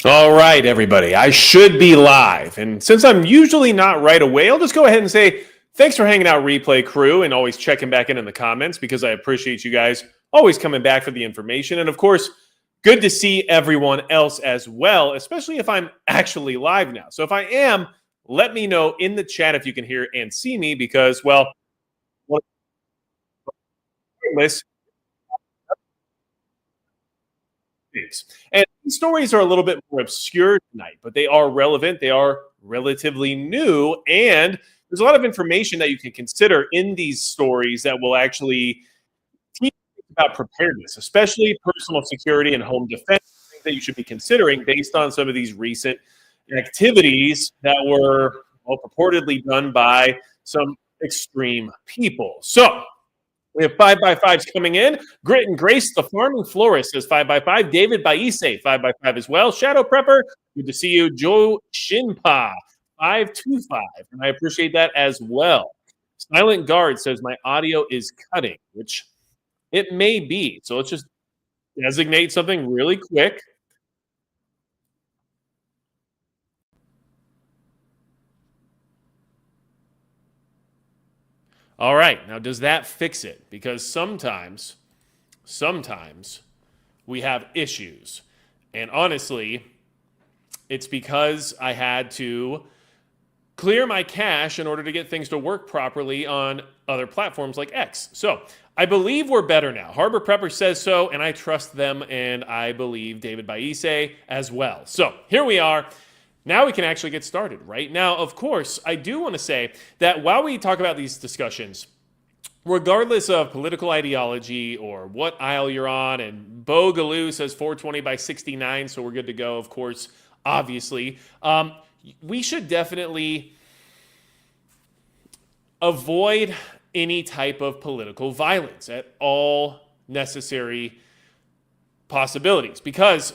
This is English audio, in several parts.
All right, everybody. I should be live. And since I'm usually not right away, I'll just go ahead and say thanks for hanging out, replay crew, and always checking back in the comments because I appreciate you guys always coming back for the information. And of course, good to see everyone else as well, especially if I'm actually live now. So if I am, let me know in the chat if you can hear and see me because, well, list things. And these stories are a little bit more obscure tonight, but they are relevant. They are relatively new. And there's a lot of information that you can consider in these stories that will actually teach you about preparedness, especially personal security and home defense, things that you should be considering based on some of these recent activities that were purportedly done by some extreme people. So, we have 5x5s coming in. Grit and Grace, the farming florist, says 5x5. David Baise, 5x5 as well. Shadow Prepper, good to see you. Joe Shinpa, 525. And I appreciate that as well. Silent Guard says my audio is cutting, which it may be. So let's just designate something really quick. All right, now does that fix it? Because sometimes we have issues. And honestly, it's because I had to clear my cache in order to get things to work properly on other platforms like X. So I believe we're better now. Harbor Prepper says so, and I trust them, and I believe David Baise as well. So here we are. Now we can actually get started, right? Now, of course, I do want to say that while we talk about these discussions, regardless of political ideology or what aisle you're on, and Bo Galoo says 420 by 69, so we're good to go, of course, obviously, we should definitely avoid any type of political violence at all necessary possibilities because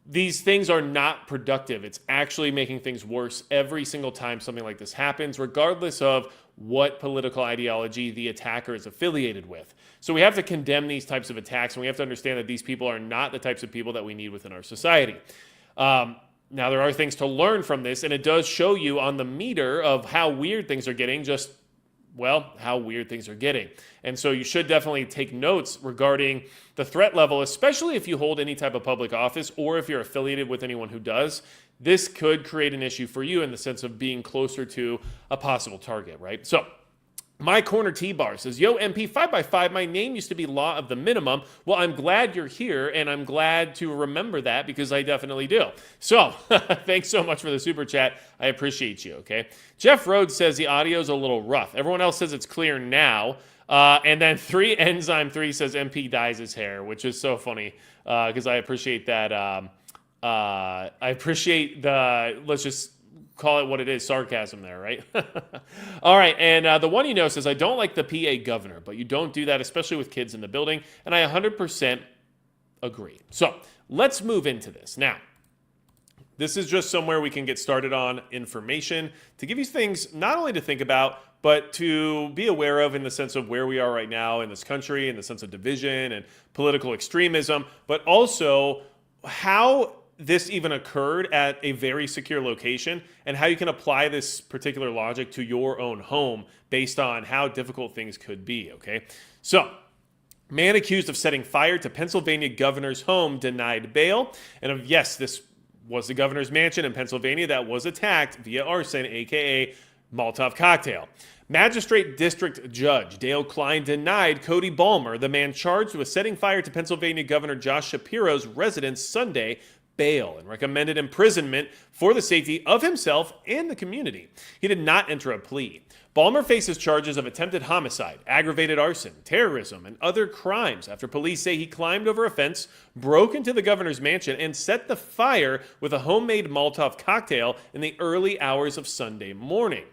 these things are not productive. It's actually making things worse every single time something like this happens, regardless of what political ideology the attacker is affiliated with. So we have to condemn these types of attacks, and we have to understand that these people are not the types of people that we need within our society. Now, there are things to learn from this, and it does show you on the meter of how weird things are getting, just how weird things are getting. And so you should definitely take notes regarding the threat level, especially if you hold any type of public office or if you're affiliated with anyone who does. This could create an issue for you in the sense of being closer to a possible target, right? So my corner T-Bar says, yo, MP 5x5, my name used to be Law of the Minimum. Well, I'm glad you're here, and I'm glad to remember that because I definitely do. So thanks so much for the super chat. I appreciate you, okay? Jeff Rhodes says the audio's a little rough. Everyone else says it's clear now. And then 3 Enzyme 3 says MP dyes his hair, which is so funny because I appreciate that. I appreciate the, let's just call it what it is, sarcasm there, right? All right, and the one you know says, I don't like the PA governor, but you don't do that, especially with kids in the building, and I 100% agree. So let's move into this. Now, this is just somewhere we can get started on information to give you things not only to think about, but to be aware of in the sense of where we are right now in this country, in the sense of division and political extremism, but also how this even occurred at a very secure location and how you can apply this particular logic to your own home based on how difficult things could be, okay? So, man accused of setting fire to Pennsylvania governor's home denied bail. And yes, this was the governor's mansion in Pennsylvania that was attacked via arson, aka molotov cocktail. Magistrate District Judge Dale Klein denied Cody Ballmer, the man charged with setting fire to Pennsylvania Governor Josh Shapiro's residence Sunday, bail and recommended imprisonment for the safety of himself and the community. He did not enter a plea. Ballmer faces charges of attempted homicide, aggravated arson, terrorism, and other crimes after police say he climbed over a fence, broke into the governor's mansion, and set the fire with a homemade Molotov cocktail in the early hours of Sunday morning.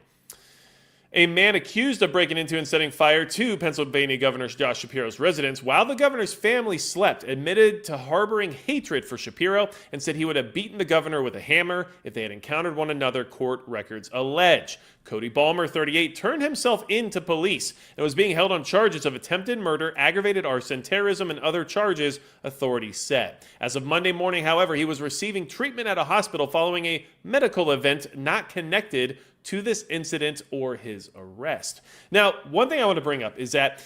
A man accused of breaking into and setting fire to Pennsylvania Governor Josh Shapiro's residence while the governor's family slept admitted to harboring hatred for Shapiro and said he would have beaten the governor with a hammer if they had encountered one another, court records allege. Cody Balmer, 38, turned himself in to police and was being held on charges of attempted murder, aggravated arson, terrorism, and other charges, authorities said. As of Monday morning, however, he was receiving treatment at a hospital following a medical event not connected to this incident or his arrest. Now, one thing I want to bring up is that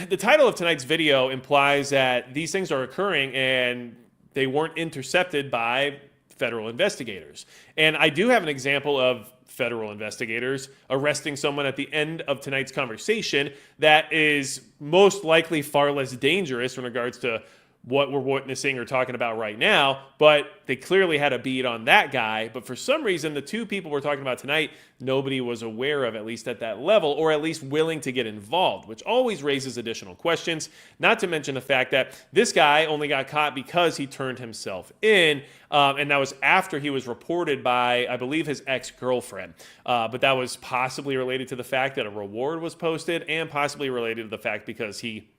the title of tonight's video implies that these things are occurring and they weren't intercepted by federal investigators. And I do have an example of federal investigators arresting someone at the end of tonight's conversation that is most likely far less dangerous in regards to what we're witnessing or talking about right now, but they clearly had a bead on that guy. But for some reason, the two people we're talking about tonight, nobody was aware of, at least at that level, or at least willing to get involved, which always raises additional questions, not to mention the fact that this guy only got caught because he turned himself in, and that was after he was reported by, I believe, his ex-girlfriend. But that was possibly related to the fact that a reward was posted and possibly related to the fact because he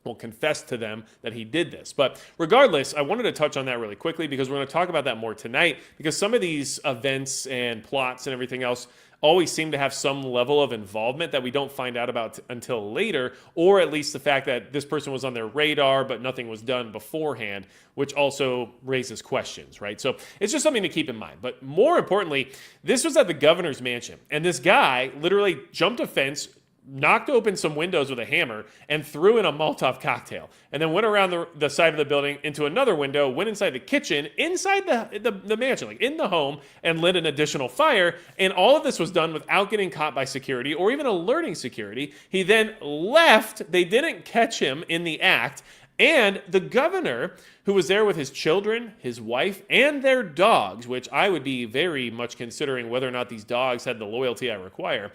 will confess to them that he did this. But regardless, I wanted to touch on that really quickly because we're going to talk about that more tonight, because some of these events and plots and everything else always seem to have some level of involvement that we don't find out about until later, or at least the fact that this person was on their radar but nothing was done beforehand, which also raises questions, right? So it's just something to keep in mind. But more importantly, this was at the governor's mansion, and this guy literally jumped a fence, knocked open some windows with a hammer, and threw in a molotov cocktail, and then went around the side of the building into another window, went inside the kitchen, inside the mansion, like in the home, and lit an additional fire. And all of this was done without getting caught by security or even alerting security. He then left. They didn't catch him in the act. And the governor, who was there with his children, his wife, and their dogs, which I would be very much considering whether or not these dogs had the loyalty I require,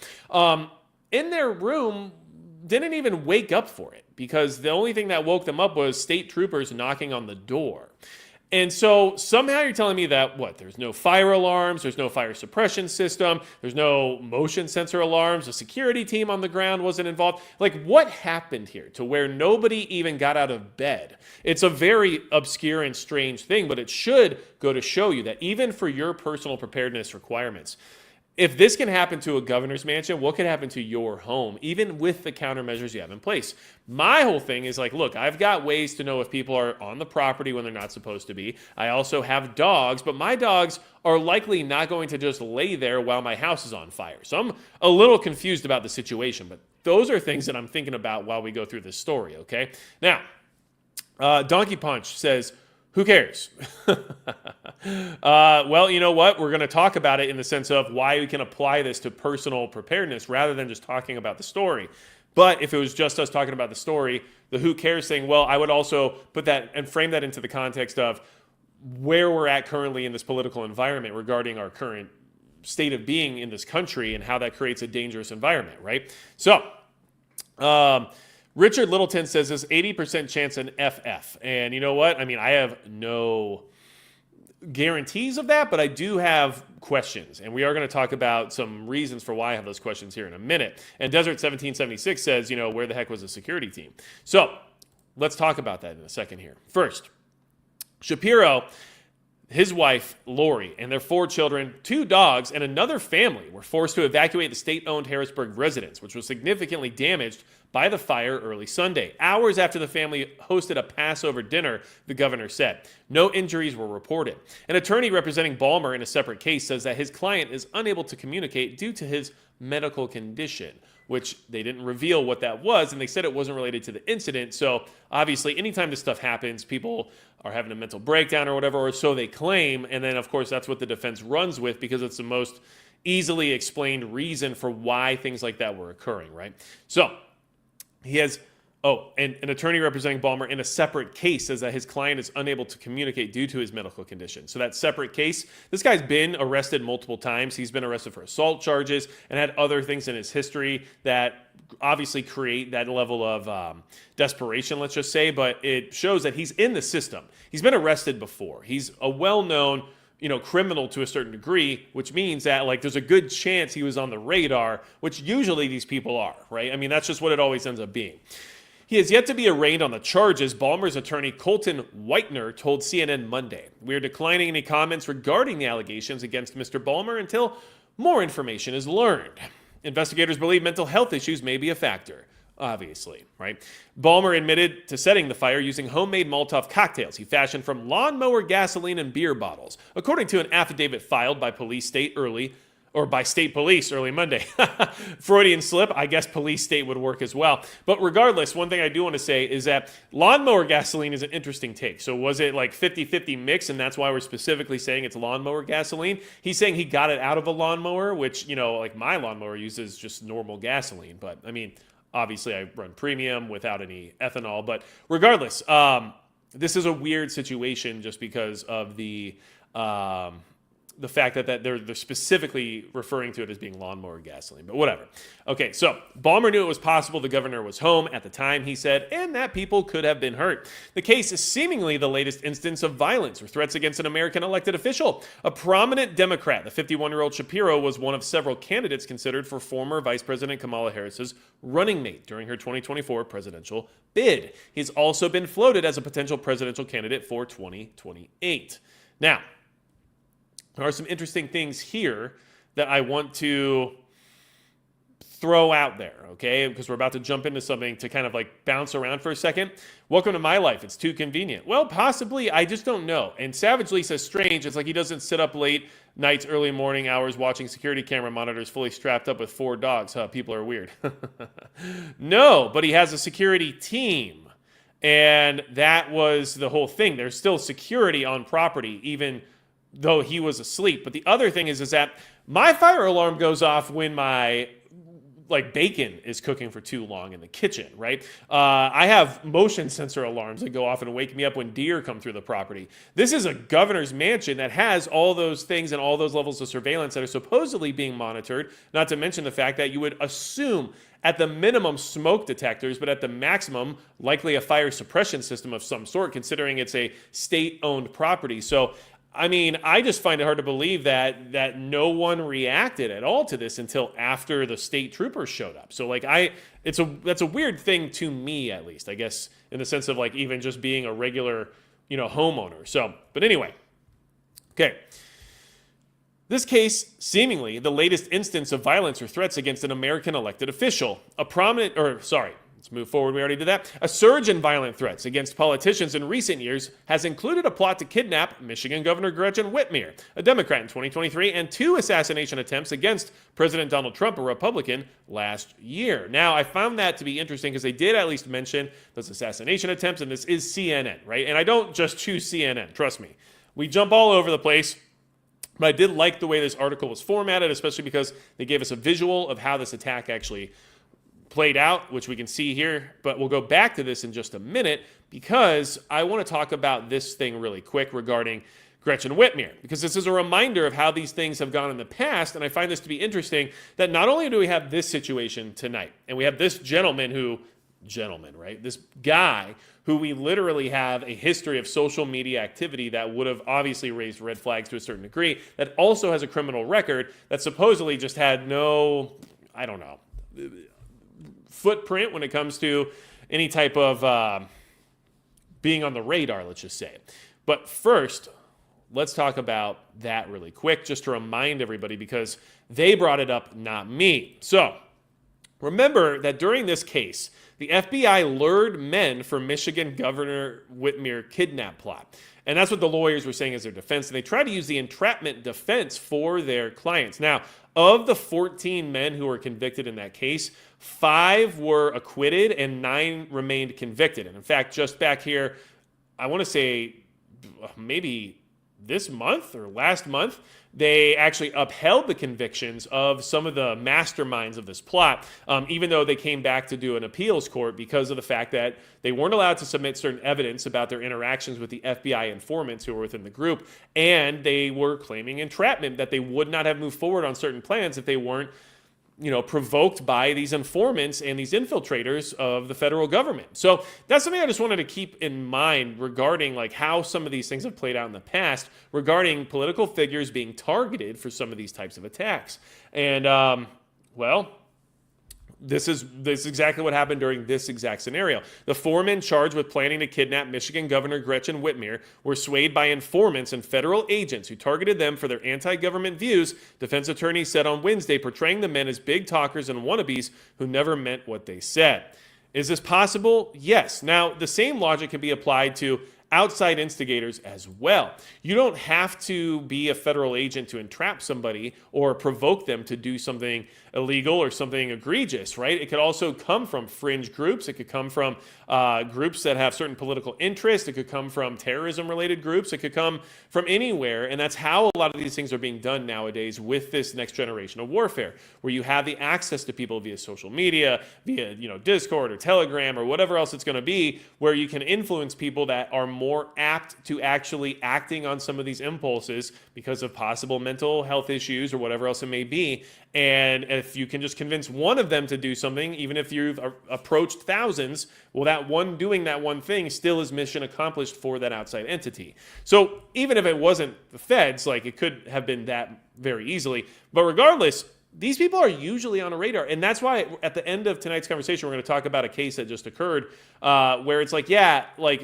in their room, didn't even wake up for it, because the only thing that woke them up was state troopers knocking on the door. And so somehow you're telling me that, what, there's no fire alarms, there's no fire suppression system, there's no motion sensor alarms, a security team on the ground wasn't involved. Like, what happened here to where nobody even got out of bed? It's a very obscure and strange thing, but it should go to show you that even for your personal preparedness requirements, if this can happen to a governor's mansion, what could happen to your home, even with the countermeasures you have in place? My whole thing is like, look, I've got ways to know if people are on the property when they're not supposed to be. I also have dogs, but my dogs are likely not going to just lay there while my house is on fire. So I'm a little confused about the situation, but those are things that I'm thinking about while we go through this story, okay? Now, Donkey Punch says, who cares? Well, you know what? We're going to talk about it in the sense of why we can apply this to personal preparedness rather than just talking about the story. But if it was just us talking about the story, the who cares thing, well, I would also put that and frame that into the context of where we're at currently in this political environment regarding our current state of being in this country and how that creates a dangerous environment, right? So, Richard Littleton says there's 80% chance in FF. And you know what? I mean, I have no guarantees of that, but I do have questions. And we are going to talk about some reasons for why I have those questions here in a minute. And Desert 1776 says, you know, where the heck was the security team? So let's talk about that in a second here. First, Shapiro, his wife, Lori, and their 4 children, 2 dogs, and another family were forced to evacuate the state-owned Harrisburg residence, which was significantly damaged by the fire early Sunday, hours after the family hosted a Passover dinner, the governor said. No injuries were reported. An attorney representing Balmer in a separate case says that his client is unable to communicate due to his medical condition, which they didn't reveal what that was, and they said it wasn't related to the incident. So obviously, anytime this stuff happens, people are having a mental breakdown or whatever, or so they claim. And then, of course, that's what the defense runs with because it's the most easily explained reason for why things like that were occurring, right? So he has, and an attorney representing Balmer in a separate case says that his client is unable to communicate due to his medical condition. So that separate case, this guy's been arrested multiple times. He's been arrested for assault charges and had other things in his history that obviously create that level of desperation, let's just say, but it shows that he's in the system. He's been arrested before. He's a well-known criminal to a certain degree, which means that like there's a good chance he was on the radar, which usually these people are, right? I mean, that's just what it always ends up being. He has yet to be arraigned on the charges, Ballmer's attorney Colton Whitener told CNN Monday. We are declining any comments regarding the allegations against Mr. Ballmer until more information is learned. Investigators believe mental health issues may be a factor. Obviously, right? Ballmer admitted to setting the fire using homemade molotov cocktails he fashioned from lawnmower gasoline and beer bottles, according to an affidavit filed by state police early Monday. Freudian slip. I guess police state would work as well. But regardless, one thing I do want to say is that lawnmower gasoline is an interesting take. So was it like 50-50 mix, and that's why we're specifically saying it's lawnmower gasoline? He's saying he got it out of a lawnmower, which, like my lawnmower uses just normal gasoline. But I mean, obviously I run premium without any ethanol. But regardless, this is a weird situation just because of the fact that they're specifically referring to it as being lawnmower gasoline, but whatever. Okay, so Ballmer knew it was possible the governor was home at the time, he said, and that people could have been hurt. The case is seemingly the latest instance of violence or threats against an American elected official. A prominent Democrat, the 51-year-old Shapiro, was one of several candidates considered for former Vice President Kamala Harris's running mate during her 2024 presidential bid. He's also been floated as a potential presidential candidate for 2028. Now, there are some interesting things here that I want to throw out there, okay? Because we're about to jump into something to kind of like bounce around for a second. Welcome to my life. It's too convenient. Well, possibly. I just don't know. And Savage Lee says strange. It's like he doesn't sit up late nights, early morning hours watching security camera monitors fully strapped up with 4 dogs. Huh? People are weird. No, but he has a security team. And that was the whole thing. There's still security on property, even though he was asleep. But the other thing is that my fire alarm goes off when my bacon is cooking for too long in the kitchen, right? I have motion sensor alarms that go off and wake me up when deer come through the property. This is a governor's mansion that has all those things and all those levels of surveillance that are supposedly being monitored, not to mention the fact that you would assume at the minimum smoke detectors, but at the maximum likely a fire suppression system of some sort, considering it's a state-owned property. So I mean, I just find it hard to believe that no one reacted at all to this until after the state troopers showed up. So that's a weird thing to me, at least, I guess, in the sense of like even just being a regular, homeowner. So, but anyway, okay. This case, seemingly the latest instance of violence or threats against an American elected official. Let's move forward. We already did that. A surge in violent threats against politicians in recent years has included a plot to kidnap Michigan Governor Gretchen Whitmer, a Democrat in 2023, and 2 assassination attempts against President Donald Trump, a Republican, last year. Now, I found that to be interesting because they did at least mention those assassination attempts, and this is CNN, right? And I don't just choose CNN, trust me. We jump all over the place. But I did like the way this article was formatted, especially because they gave us a visual of how this attack actually played out, which we can see here, but we'll go back to this in just a minute because I want to talk about this thing really quick regarding Gretchen Whitmer, because this is a reminder of how these things have gone in the past, and I find this to be interesting that not only do we have this situation tonight, and we have this this guy who we literally have a history of social media activity that would have obviously raised red flags to a certain degree, that also has a criminal record that supposedly just had no, footprint when it comes to any type of being on the radar, let's just say. But first, let's talk about that really quick, just to remind everybody, because they brought it up, not me. So remember that during this case, the FBI lured men for Michigan Governor Whitmer kidnap plot. And that's what the lawyers were saying as their defense. And they tried to use the entrapment defense for their clients. Now, of the 14 men who were convicted in that case, 5 were acquitted and 9 remained convicted. And in fact, just back here, I want to say maybe this month or last month, they actually upheld the convictions of some of the masterminds of this plot, even though they came back to do an appeals court because of the fact that they weren't allowed to submit certain evidence about their interactions with the FBI informants who were within the group, and they were claiming entrapment, that they would not have moved forward on certain plans if they weren't provoked by these informants and these infiltrators of the federal government. So that's something I just wanted to keep in mind regarding like how some of these things have played out in the past regarding political figures being targeted for some of these types of attacks. And this is exactly what happened during this exact scenario. The four men charged with planning to kidnap Michigan Governor Gretchen Whitmer were swayed by informants and federal agents who targeted them for their anti-government views, defense attorneys said on Wednesday, portraying the men as big talkers and wannabes who never meant what they said. Is this possible? Yes. Now, the same logic can be applied to outside instigators as well. You don't have to be a federal agent to entrap somebody or provoke them to do something illegal or something egregious, right? It could also come from fringe groups. It could come from groups that have certain political interests. It could come from terrorism-related groups. It could come from anywhere, and that's how a lot of these things are being done nowadays with this next generation of warfare, where you have the access to people via social media, via Discord or Telegram or whatever else it's going to be, where you can influence people that are more apt to actually acting on some of these impulses because of possible mental health issues or whatever else it may be. And if you can just convince one of them to do something, even if you've approached thousands, well, that one doing that one thing still is mission accomplished for that outside entity. So even if it wasn't the feds, like it could have been that very easily. But regardless, these people are usually on a radar. And that's why at the end of tonight's conversation, we're going to talk about a case that just occurred where it's like,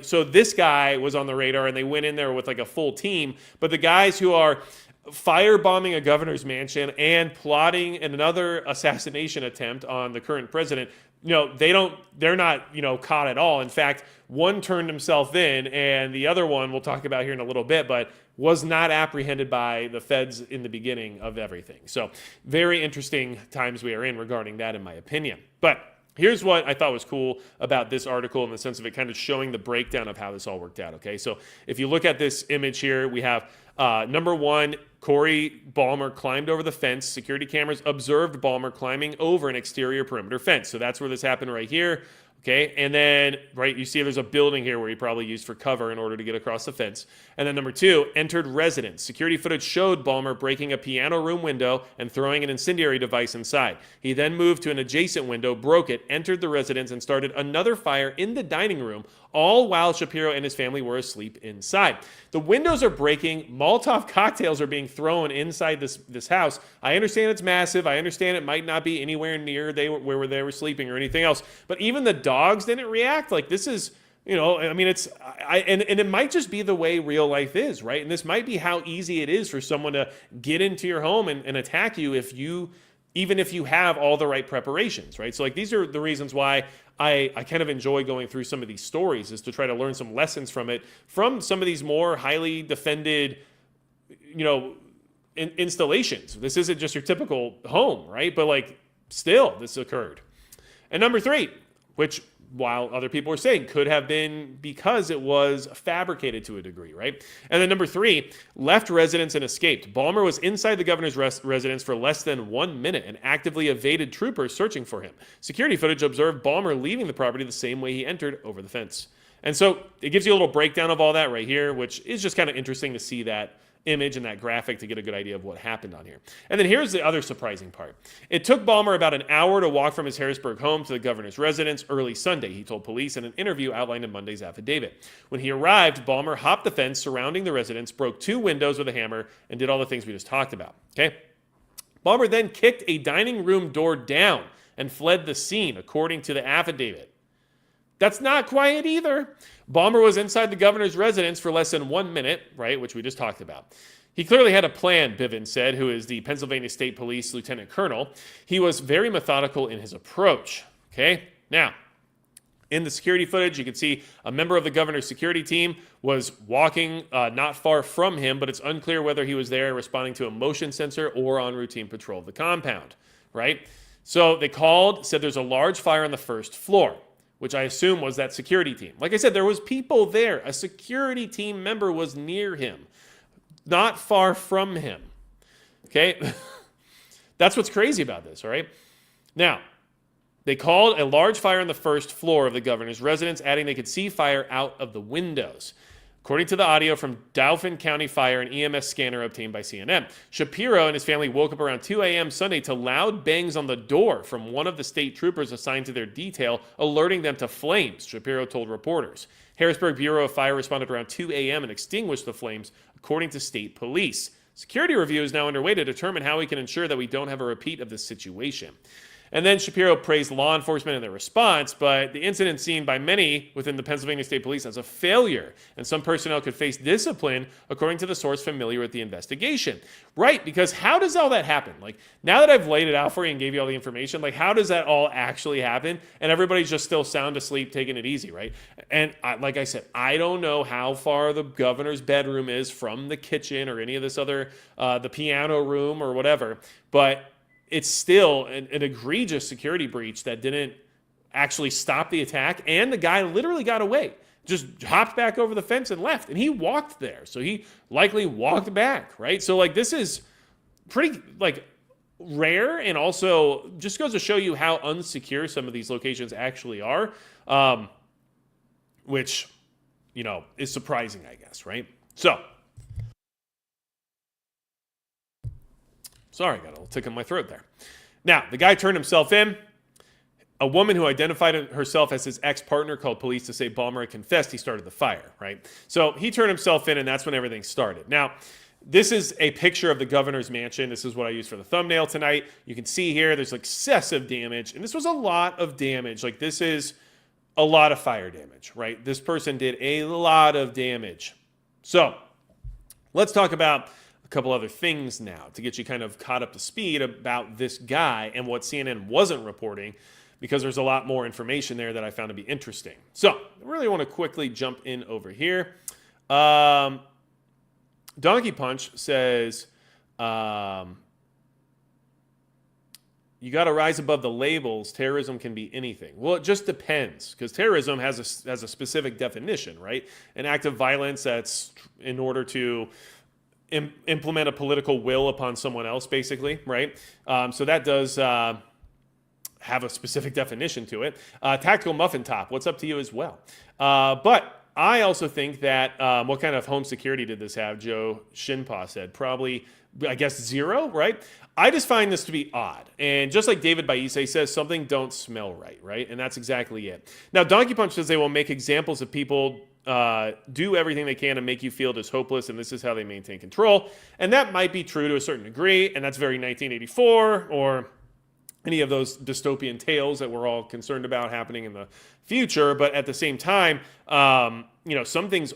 so this guy was on the radar and they went in there with like a full team. But the guys who are firebombing a governor's mansion and plotting another assassination attempt on the current president, they're not, caught at all. In fact, one turned himself in and the other one we'll talk about here in a little bit, but was not apprehended by the feds in the beginning of everything. So very interesting times we are in regarding that, in my opinion. But here's what I thought was cool about this article in the sense of it kind of showing the breakdown of how this all worked out, okay? So if you look at this image here, we have number one, Corey Balmer climbed over the fence. Security cameras observed Balmer climbing over an exterior perimeter fence. So that's where this happened right here. Okay, and then, right, you see there's a building here where he probably used for cover in order to get across the fence. And then number two, entered residence. Security footage showed Balmer breaking a piano room window and throwing an incendiary device inside. He then moved to an adjacent window, broke it, entered the residence, and started another fire in the dining room, all while Shapiro and his family were asleep inside. The windows are breaking. Molotov cocktails are being thrown inside this house. I understand it's massive. I understand it might not be anywhere near where they were sleeping or anything else. But even the dogs didn't react. Like, this is, and it might just be the way real life is, right? And this might be how easy it is for someone to get into your home and attack you even if you have all the right preparations, right? So like, these are the reasons why I kind of enjoy going through some of these stories, is to try to learn some lessons from it, from some of these more highly defended, installations. This isn't just your typical home, right? But like, still, this occurred. And number three, which, while other people are saying could have been because it was fabricated to a degree, right? And then number three, left residence and escaped. Balmer was inside the governor's residence for less than 1 minute and actively evaded troopers searching for him. Security footage observed Balmer leaving the property the same way he entered, over the fence. And so it gives you a little breakdown of all that right here, which is just kind of interesting to see that image and that graphic to get a good idea of what happened on here. And then here's the other surprising part. It took Balmer about an hour to walk from his Harrisburg home to the governor's residence early Sunday, he told police in an interview outlined in Monday's affidavit. When he arrived, Balmer hopped the fence surrounding the residence, broke 2 windows with a hammer, and did all the things we just talked about. Okay? Balmer then kicked a dining room door down and fled the scene, according to the affidavit. That's not quiet either. Balmer was inside the governor's residence for less than 1 minute, right, which we just talked about. He clearly had a plan, Bivens said, who is the Pennsylvania State Police Lieutenant Colonel. He was very methodical in his approach. Okay? Now, in the security footage, you can see a member of the governor's security team was walking not far from him, but it's unclear whether he was there responding to a motion sensor or on routine patrol of the compound, right? So they called, said there's a large fire on the first floor, which I assume was that security team. Like I said, there was people there. A security team member was near him, not far from him. Okay? That's what's crazy about this, all right? Now, they called a large fire on the first floor of the governor's residence, adding they could see fire out of the windows. According to the audio from Dauphin County Fire and EMS scanner obtained by CNN, Shapiro and his family woke up around 2 a.m. Sunday to loud bangs on the door from one of the state troopers assigned to their detail, alerting them to flames, Shapiro told reporters. Harrisburg Bureau of Fire responded around 2 a.m. and extinguished the flames, according to state police. Security review is now underway to determine how we can ensure that we don't have a repeat of this situation. And then Shapiro praised law enforcement in their response, but the incident seen by many within the Pennsylvania State Police as a failure, and some personnel could face discipline, according to the source familiar with the investigation. Right, because how does all that happen? Like, now that I've laid it out for you and gave you all the information, like, how does that all actually happen? And everybody's just still sound asleep, taking it easy, right? And like I said, I don't know how far the governor's bedroom is from the kitchen or any of this other, the piano room or whatever, but it's still an egregious security breach that didn't actually stop the attack, and the guy literally got away. Just hopped back over the fence and left, and he walked there. So he likely walked back, right? So, like, this is pretty, like, rare, and also just goes to show you how unsecure some of these locations actually are, which, you know, is surprising, I guess, right? So, sorry, got a little tick in my throat there. Now, the guy turned himself in. A woman who identified herself as his ex-partner called police to say Balmer had confessed he started the fire, right? So he turned himself in, and that's when everything started. Now, this is a picture of the governor's mansion. This is what I used for the thumbnail tonight. You can see here there's excessive damage, and this was a lot of damage. Like, this is a lot of fire damage, right? This person did a lot of damage. So let's talk about a couple other things now to get you kind of caught up to speed about this guy and what CNN wasn't reporting, because there's a lot more information there that I found to be interesting. So I really want to quickly jump in over here. Donkey Punch says, you got to rise above the labels. Terrorism can be anything. Well, it just depends, because terrorism has a specific definition, right? An act of violence that's in order to implement a political will upon someone else, basically, right? So that does have a specific definition to it. Tactical Muffin Top, what's up to you as well? But I also think that, what kind of home security did this have? Joe Shinpa said, probably, I guess, 0, right? I just find this to be odd. And just like David Baise says, something don't smell right, right? And that's exactly it. Now, Donkey Punch says they will make examples of people do everything they can to make you feel as hopeless, and this is how they maintain control. And that might be true to a certain degree, and that's very 1984 or any of those dystopian tales that we're all concerned about happening in the future. But at the same time, you know, some things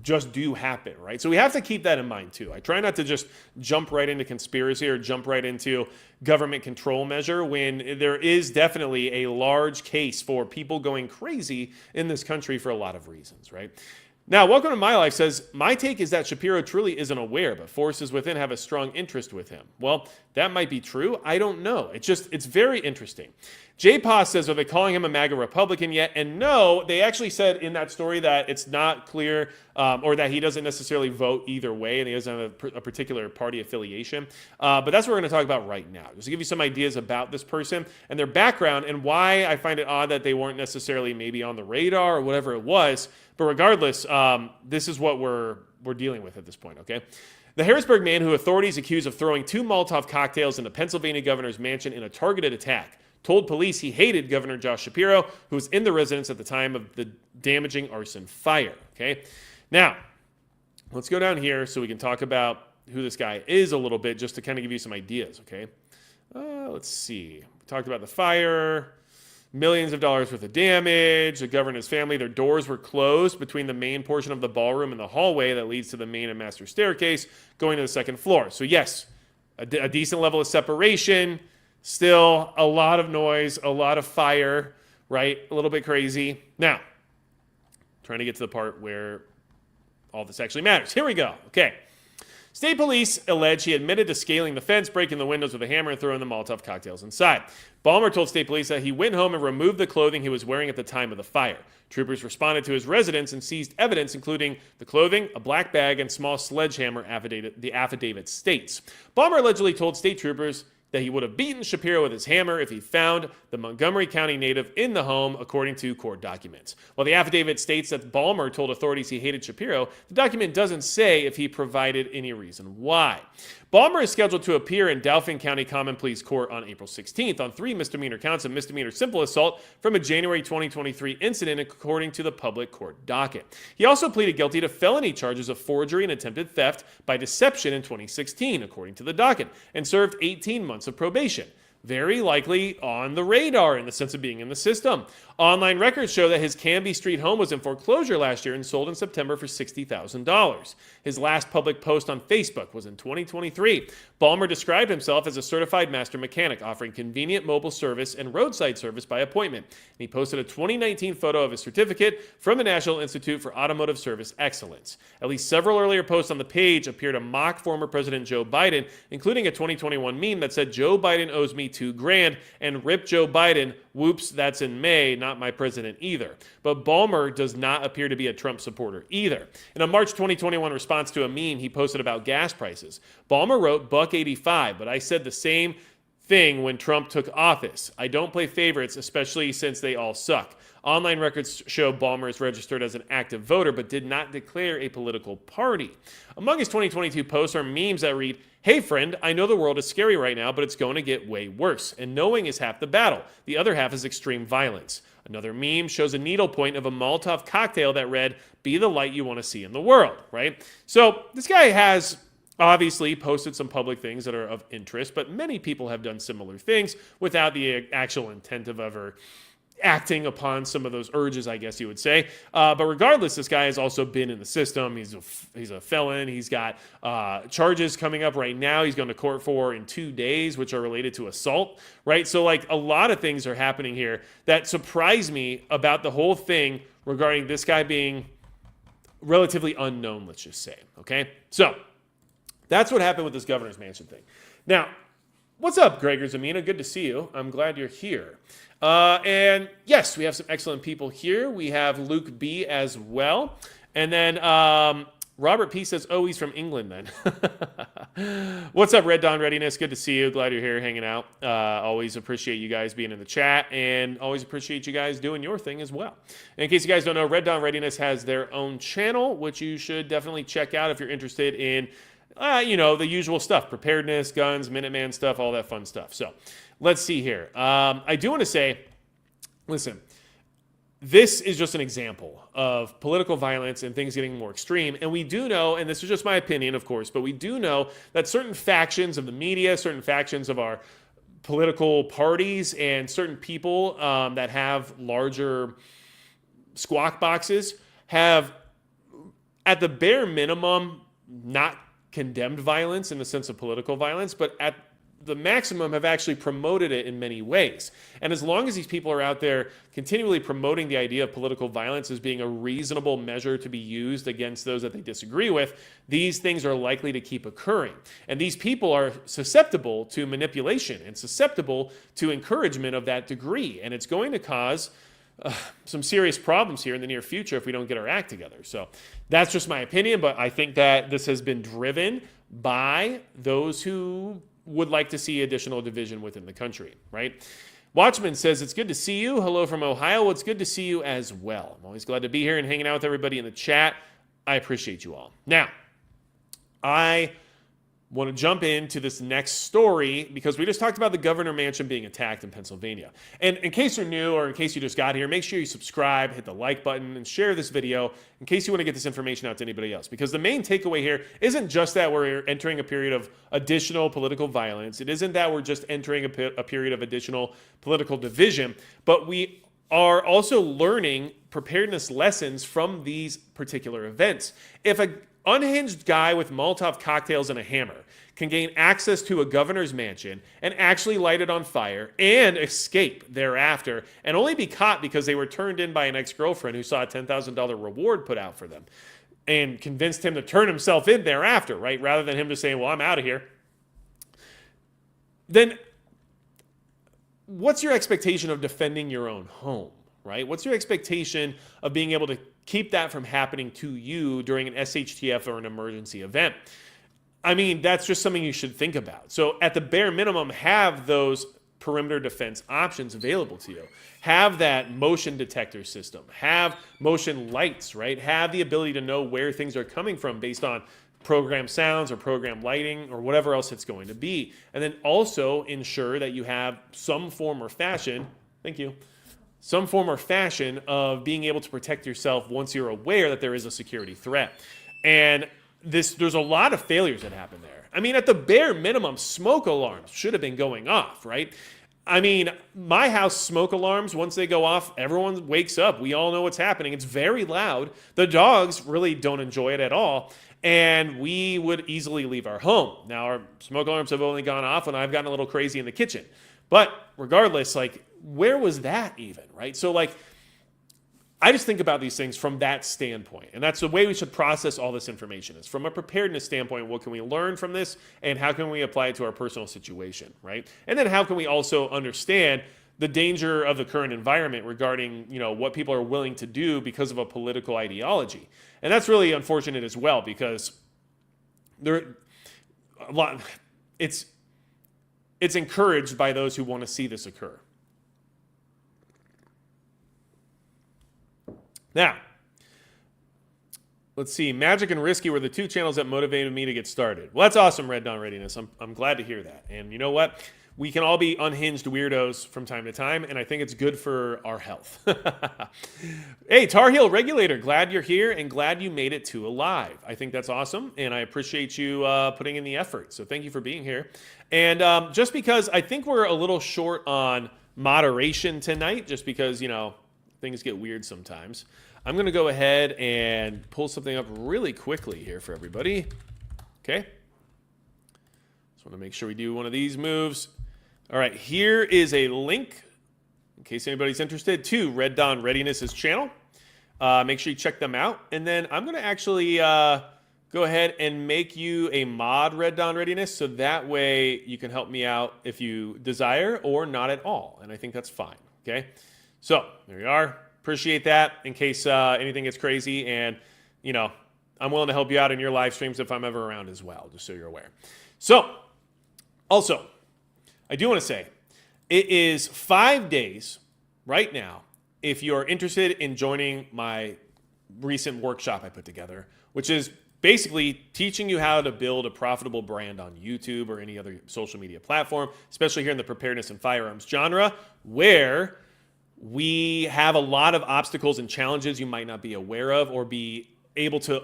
just do happen, right? So we have to keep that in mind too. I try not to just jump right into conspiracy or jump right into government control measure when there is definitely a large case for people going crazy in this country for a lot of reasons, right? Now, Welcome to My Life says, my take is that Shapiro truly isn't aware, but forces within have a strong interest with him. Well, that might be true. I don't know. It's very interesting. Jay Pa says, are they calling him a MAGA Republican yet? And no, they actually said in that story that it's not clear, or that he doesn't necessarily vote either way, and he doesn't have a particular party affiliation. But that's what we're going to talk about right now, just to give you some ideas about this person and their background and why I find it odd that they weren't necessarily maybe on the radar or whatever it was. But regardless, this is what we're dealing with at this point, okay? The Harrisburg man who authorities accuse of throwing 2 Molotov cocktails in the Pennsylvania governor's mansion in a targeted attack told police he hated Governor Josh Shapiro, who was in the residence at the time of the damaging arson fire, okay? Now, let's go down here so we can talk about who this guy is a little bit, just to kind of give you some ideas, okay? Let's see. We talked about the fire, millions of dollars worth of damage, the governor's family, their doors were closed between the main portion of the ballroom and the hallway that leads to the main and master staircase going to the second floor. So yes, a decent level of separation, still a lot of noise, a lot of fire, right? A little bit crazy. Now, trying to get to the part where all this actually matters. Here we go. Okay. State police allege he admitted to scaling the fence, breaking the windows with a hammer, and throwing the Molotov cocktails inside. Balmer told state police that he went home and removed the clothing he was wearing at the time of the fire. Troopers responded to his residence and seized evidence, including the clothing, a black bag, and small sledgehammer, the affidavit states. Balmer allegedly told state troopers that he would have beaten Shapiro with his hammer if he found the Montgomery County native in the home, according to court documents. While the affidavit states that Balmer told authorities he hated Shapiro, the document doesn't say if he provided any reason why. Balmer is scheduled to appear in Dauphin County Common Pleas Court on April 16th on 3 misdemeanor counts of misdemeanor simple assault from a January 2023 incident, according to the public court docket. He also pleaded guilty to felony charges of forgery and attempted theft by deception in 2016, according to the docket, and served 18 months of probation. Very likely on the radar in the sense of being in the system. Online records show that his Canby Street home was in foreclosure last year and sold in September for $60,000. His last public post on Facebook was in 2023. Balmer described himself as a certified master mechanic, offering convenient mobile service and roadside service by appointment. And he posted a 2019 photo of his certificate from the National Institute for Automotive Service Excellence. At least several earlier posts on the page appeared to mock former President Joe Biden, including a 2021 meme that said, "Joe Biden owes me $2,000, and rip Joe Biden, whoops, that's in May, not my president either." But Balmer does not appear to be a Trump supporter either. In a March 2021 response to a meme he posted about gas prices, Balmer wrote, "$1.85, but I said the same thing when Trump took office. I don't play favorites, especially since they all suck." Online records show Balmer is registered as an active voter, but did not declare a political party. Among his 2022 posts are memes that read, "Hey friend, I know the world is scary right now, but it's going to get way worse. And knowing is half the battle. The other half is extreme violence." Another meme shows a needlepoint of a molotov cocktail that read, "Be the light you want to see in the world," right? So this guy has obviously posted some public things that are of interest, but many people have done similar things without the actual intent of ever acting upon some of those urges, I guess you would say. But regardless, this guy has also been in the system. He's a felon. He's got charges coming up right now. He's going to court for in 2 days, which are related to assault, right? So like a lot of things are happening here that surprise me about the whole thing regarding this guy being relatively unknown, let's just say, okay? So that's what happened with this governor's mansion thing. Now, what's up, Gregor Zamina? Good to see you. I'm glad you're here. And yes, we have some excellent people here. We have Luke B as well. And then Robert P says, "Oh, he's from England then." What's up, Red Dawn Readiness? Good to see you. Glad you're here hanging out. Always appreciate you guys being in the chat, and always appreciate you guys doing your thing as well. And in case you guys don't know, Red Dawn Readiness has their own channel, which you should definitely check out if you're interested in the usual stuff, preparedness, guns, Minuteman stuff, all that fun stuff. So let's see here. I do want to say, listen, this is just an example of political violence and things getting more extreme. And we do know, and this is just my opinion, of course, but we do know that certain factions of the media, certain factions of our political parties, and certain people that have larger squawk boxes have, at the bare minimum, not condemned violence in the sense of political violence, but at the maximum have actually promoted it in many ways. And as long as these people are out there continually promoting the idea of political violence as being a reasonable measure to be used against those that they disagree with, these things are likely to keep occurring. And these people are susceptible to manipulation and susceptible to encouragement of that degree. And it's going to cause some serious problems here in the near future if we don't get our act together. So that's just my opinion, but I think that this has been driven by those who would like to see additional division within the country, right? Watchman says, "It's good to see you. Hello from Ohio. Well, it's good to see you as well. I'm always glad to be here and hanging out with everybody in the chat. I appreciate you all." Now, I want to jump into this next story because we just talked about the governor mansion being attacked in Pennsylvania. And in case you're new or in case you just got here, make sure you subscribe, hit the like button, and share this video in case you want to get this information out to anybody else. Because the main takeaway here isn't just that we're entering a period of additional political violence. It isn't that we're just entering a period of additional political division, but we are also learning preparedness lessons from these particular events. If a unhinged guy with Molotov cocktails and a hammer can gain access to a governor's mansion and actually light it on fire and escape thereafter and only be caught because they were turned in by an ex-girlfriend who saw a $10,000 reward put out for them and convinced him to turn himself in thereafter, right? Rather than him just saying, "Well, I'm out of here." Then what's your expectation of defending your own home, right? What's your expectation of being able to keep that from happening to you during an SHTF or an emergency event? I mean, that's just something you should think about. So at the bare minimum, have those perimeter defense options available to you. Have that motion detector system. Have motion lights, right? Have the ability to know where things are coming from based on program sounds or program lighting or whatever else it's going to be. And then also ensure that you have some form or fashion, thank you, some form or fashion of being able to protect yourself once you're aware that there is a security threat. And there's a lot of failures that happen there. I mean, at the bare minimum, smoke alarms should have been going off, right? I mean, my house smoke alarms, once they go off, everyone wakes up. We all know what's happening. It's very loud. The dogs really don't enjoy it at all. And we would easily leave our home. Now, our smoke alarms have only gone off when I've gotten a little crazy in the kitchen. But regardless, like, where was that even, right? So, like, I just think about these things from that standpoint. And that's the way we should process all this information is from a preparedness standpoint, what can we learn from this and how can we apply it to our personal situation, right? And then how can we also understand the danger of the current environment regarding, what people are willing to do because of a political ideology. And that's really unfortunate as well because it's encouraged by those who want to see this occur. Now, let's see. Magic and Risky were the two channels that motivated me to get started. Well, that's awesome, Red Dawn Readiness. I'm glad to hear that. And you know what? We can all be unhinged weirdos from time to time, and I think it's good for our health. Hey, Tar Heel Regulator, glad you're here and glad you made it to Alive. I think that's awesome, and I appreciate you putting in the effort. So thank you for being here. And just because I think we're a little short on moderation tonight, just because, things get weird sometimes. I'm going to go ahead and pull something up really quickly here for everybody. Okay. Just want to make sure we do one of these moves. All right. Here is a link, in case anybody's interested, to Red Dawn Readiness's channel. Make sure you check them out. And then I'm going to actually go ahead and make you a mod, Red Dawn Readiness, so that way you can help me out if you desire or not at all. And I think that's fine. Okay. So there you are. Appreciate that in case anything gets crazy. And, I'm willing to help you out in your live streams if I'm ever around as well, just so you're aware. So, also, I do want to say it is 5 days right now if you're interested in joining my recent workshop I put together, which is basically teaching you how to build a profitable brand on YouTube or any other social media platform, especially here in the preparedness and firearms genre, where we have a lot of obstacles and challenges you might not be aware of or be able to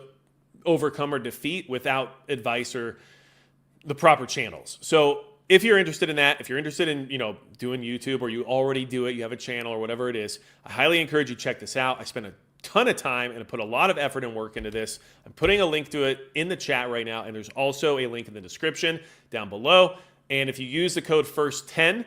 overcome or defeat without advice or the proper channels. So if you're interested in that, if you're interested in, doing YouTube or you already do it, you have a channel or whatever it is, I highly encourage you to check this out. I spent a ton of time and I put a lot of effort and work into this. I'm putting a link to it in the chat right now, and there's also a link in the description down below. And if you use the code FIRST10,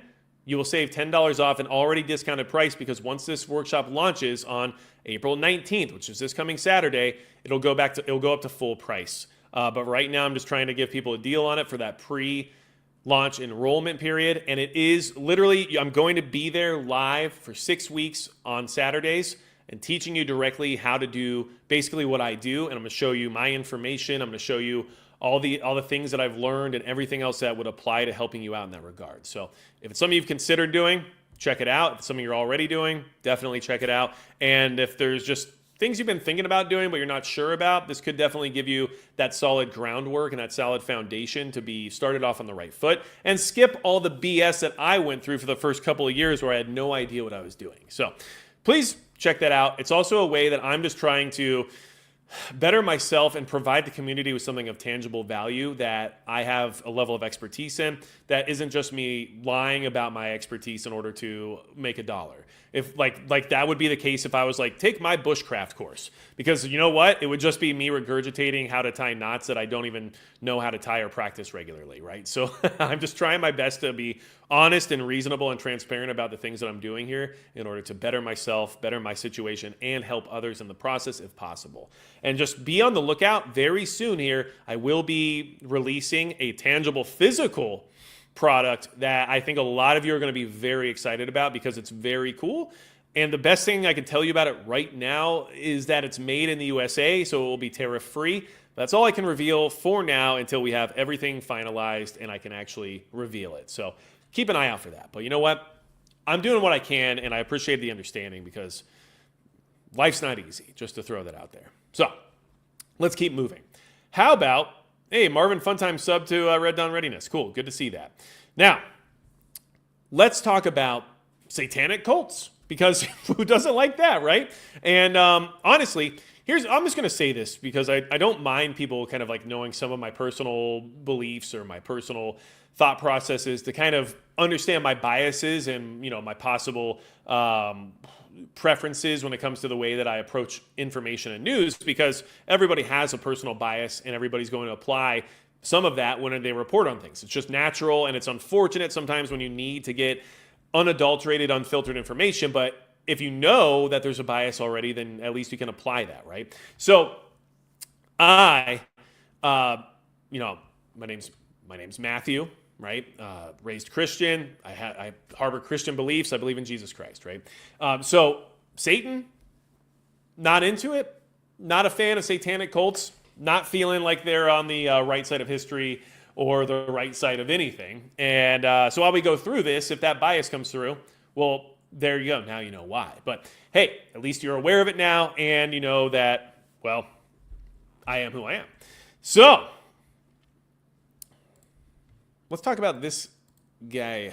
you will save $10 off an already discounted price, because once this workshop launches on April 19th, which is this coming Saturday, it'll go up to full price. But right now I'm just trying to give people a deal on it for that pre-launch enrollment period. And it is literally, I'm going to be there live for 6 weeks on Saturdays and teaching you directly how to do basically what I do. And I'm going to show you my information. I'm going to show you all the things that I've learned and everything else that would apply to helping you out in that regard. So if it's something you've considered doing, check it out. If it's something you're already doing, definitely check it out. And if there's just things you've been thinking about doing but you're not sure about, this could definitely give you that solid groundwork and that solid foundation to be started off on the right foot and skip all the BS that I went through for the first couple of years where I had no idea what I was doing. So please check that out. It's also a way that I'm just trying to better myself and provide the community with something of tangible value that I have a level of expertise in that isn't just me lying about my expertise in order to make $1. If like that would be the case if I was like, take my bushcraft course, because you know what? It would just be me regurgitating how to tie knots that I don't even know how to tie or practice regularly, right? So I'm just trying my best to be honest and reasonable and transparent about the things that I'm doing here in order to better myself, better my situation, and help others in the process if possible. And just be on the lookout. Very soon here, I will be releasing a tangible physical product that I think a lot of you are going to be very excited about because it's very cool. And the best thing I can tell you about it right now is that it's made in the USA, so it will be tariff-free. That's all I can reveal for now until we have everything finalized and I can actually reveal it. So keep an eye out for that. But you know what? I'm doing what I can, and I appreciate the understanding because life's not easy, just to throw that out there. So let's keep moving. How about, hey, Marvin Funtime sub to Red Dawn Readiness. Cool, good to see that. Now, let's talk about satanic cults, because who doesn't like that, right? And honestly, I'm just going to say this because I don't mind people kind of like knowing some of my personal beliefs or my personal thought processes to kind of understand my biases and, my possible preferences when it comes to the way that I approach information and news, because everybody has a personal bias and everybody's going to apply some of that when they report on things. It's just natural, and it's unfortunate sometimes when you need to get unadulterated, unfiltered information, but if you know that there's a bias already, then at least you can apply that, right? So my name's Matthew, right? Raised Christian. I harbor Christian beliefs. I believe in Jesus Christ, right? So Satan, not into it. Not a fan of satanic cults. Not feeling like they're on the right side of history or the right side of anything. And so while we go through this, if that bias comes through, well, there you go. Now you know why. But hey, at least you're aware of it now, and you know that, well, I am who I am. So let's talk about this guy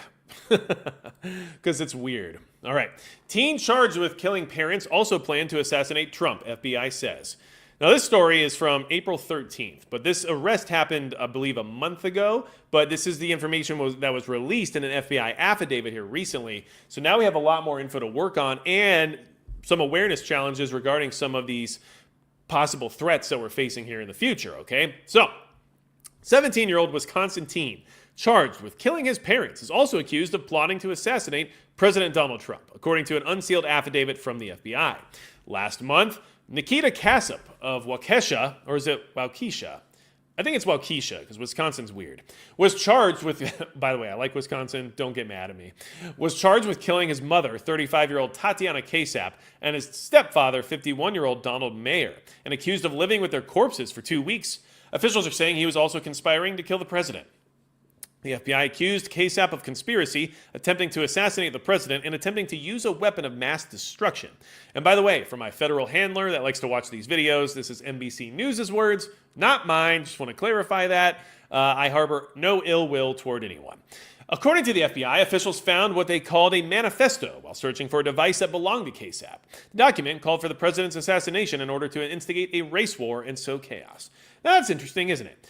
because it's weird. All right. Teen charged with killing parents also planned to assassinate Trump, FBI says. Now, this story is from April 13th, but this arrest happened, I believe, a month ago. But this is the information that was released in an FBI affidavit here recently. So now we have a lot more info to work on and some awareness challenges regarding some of these possible threats that we're facing here in the future, okay? So, 17-year-old Wisconsin teen charged with killing his parents is also accused of plotting to assassinate President Donald Trump, according to an unsealed affidavit from the FBI. Last month, Nikita Kassup of Waukesha, or is it Waukesha? I think it's Waukesha because Wisconsin's weird. Was charged with, by the way, I like Wisconsin, don't get mad at me. Was charged with killing his mother, 35-year-old Tatiana Kasap, and his stepfather, 51-year-old Donald Mayer, and accused of living with their corpses for 2 weeks. Officials are saying he was also conspiring to kill the president. The FBI accused Kasap of conspiracy, attempting to assassinate the president, and attempting to use a weapon of mass destruction. And by the way, for my federal handler that likes to watch these videos, this is NBC News' words, not mine. Just want to clarify that. I harbor no ill will toward anyone. According to the FBI, officials found what they called a manifesto while searching for a device that belonged to Kasap. The document called for the president's assassination in order to instigate a race war and sow chaos. Now, that's interesting, isn't it?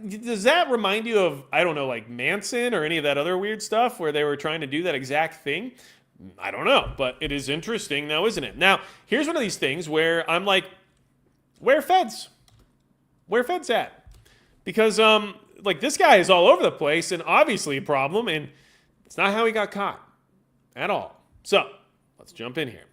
Does that remind you of, I don't know, like Manson or any of that other weird stuff where they were trying to do that exact thing? I don't know, but it is interesting now, isn't it? Now, here's one of these things where I'm like, where feds? Where feds at? Because, like, this guy is all over the place and obviously a problem, and it's not how he got caught at all. So, let's jump in here.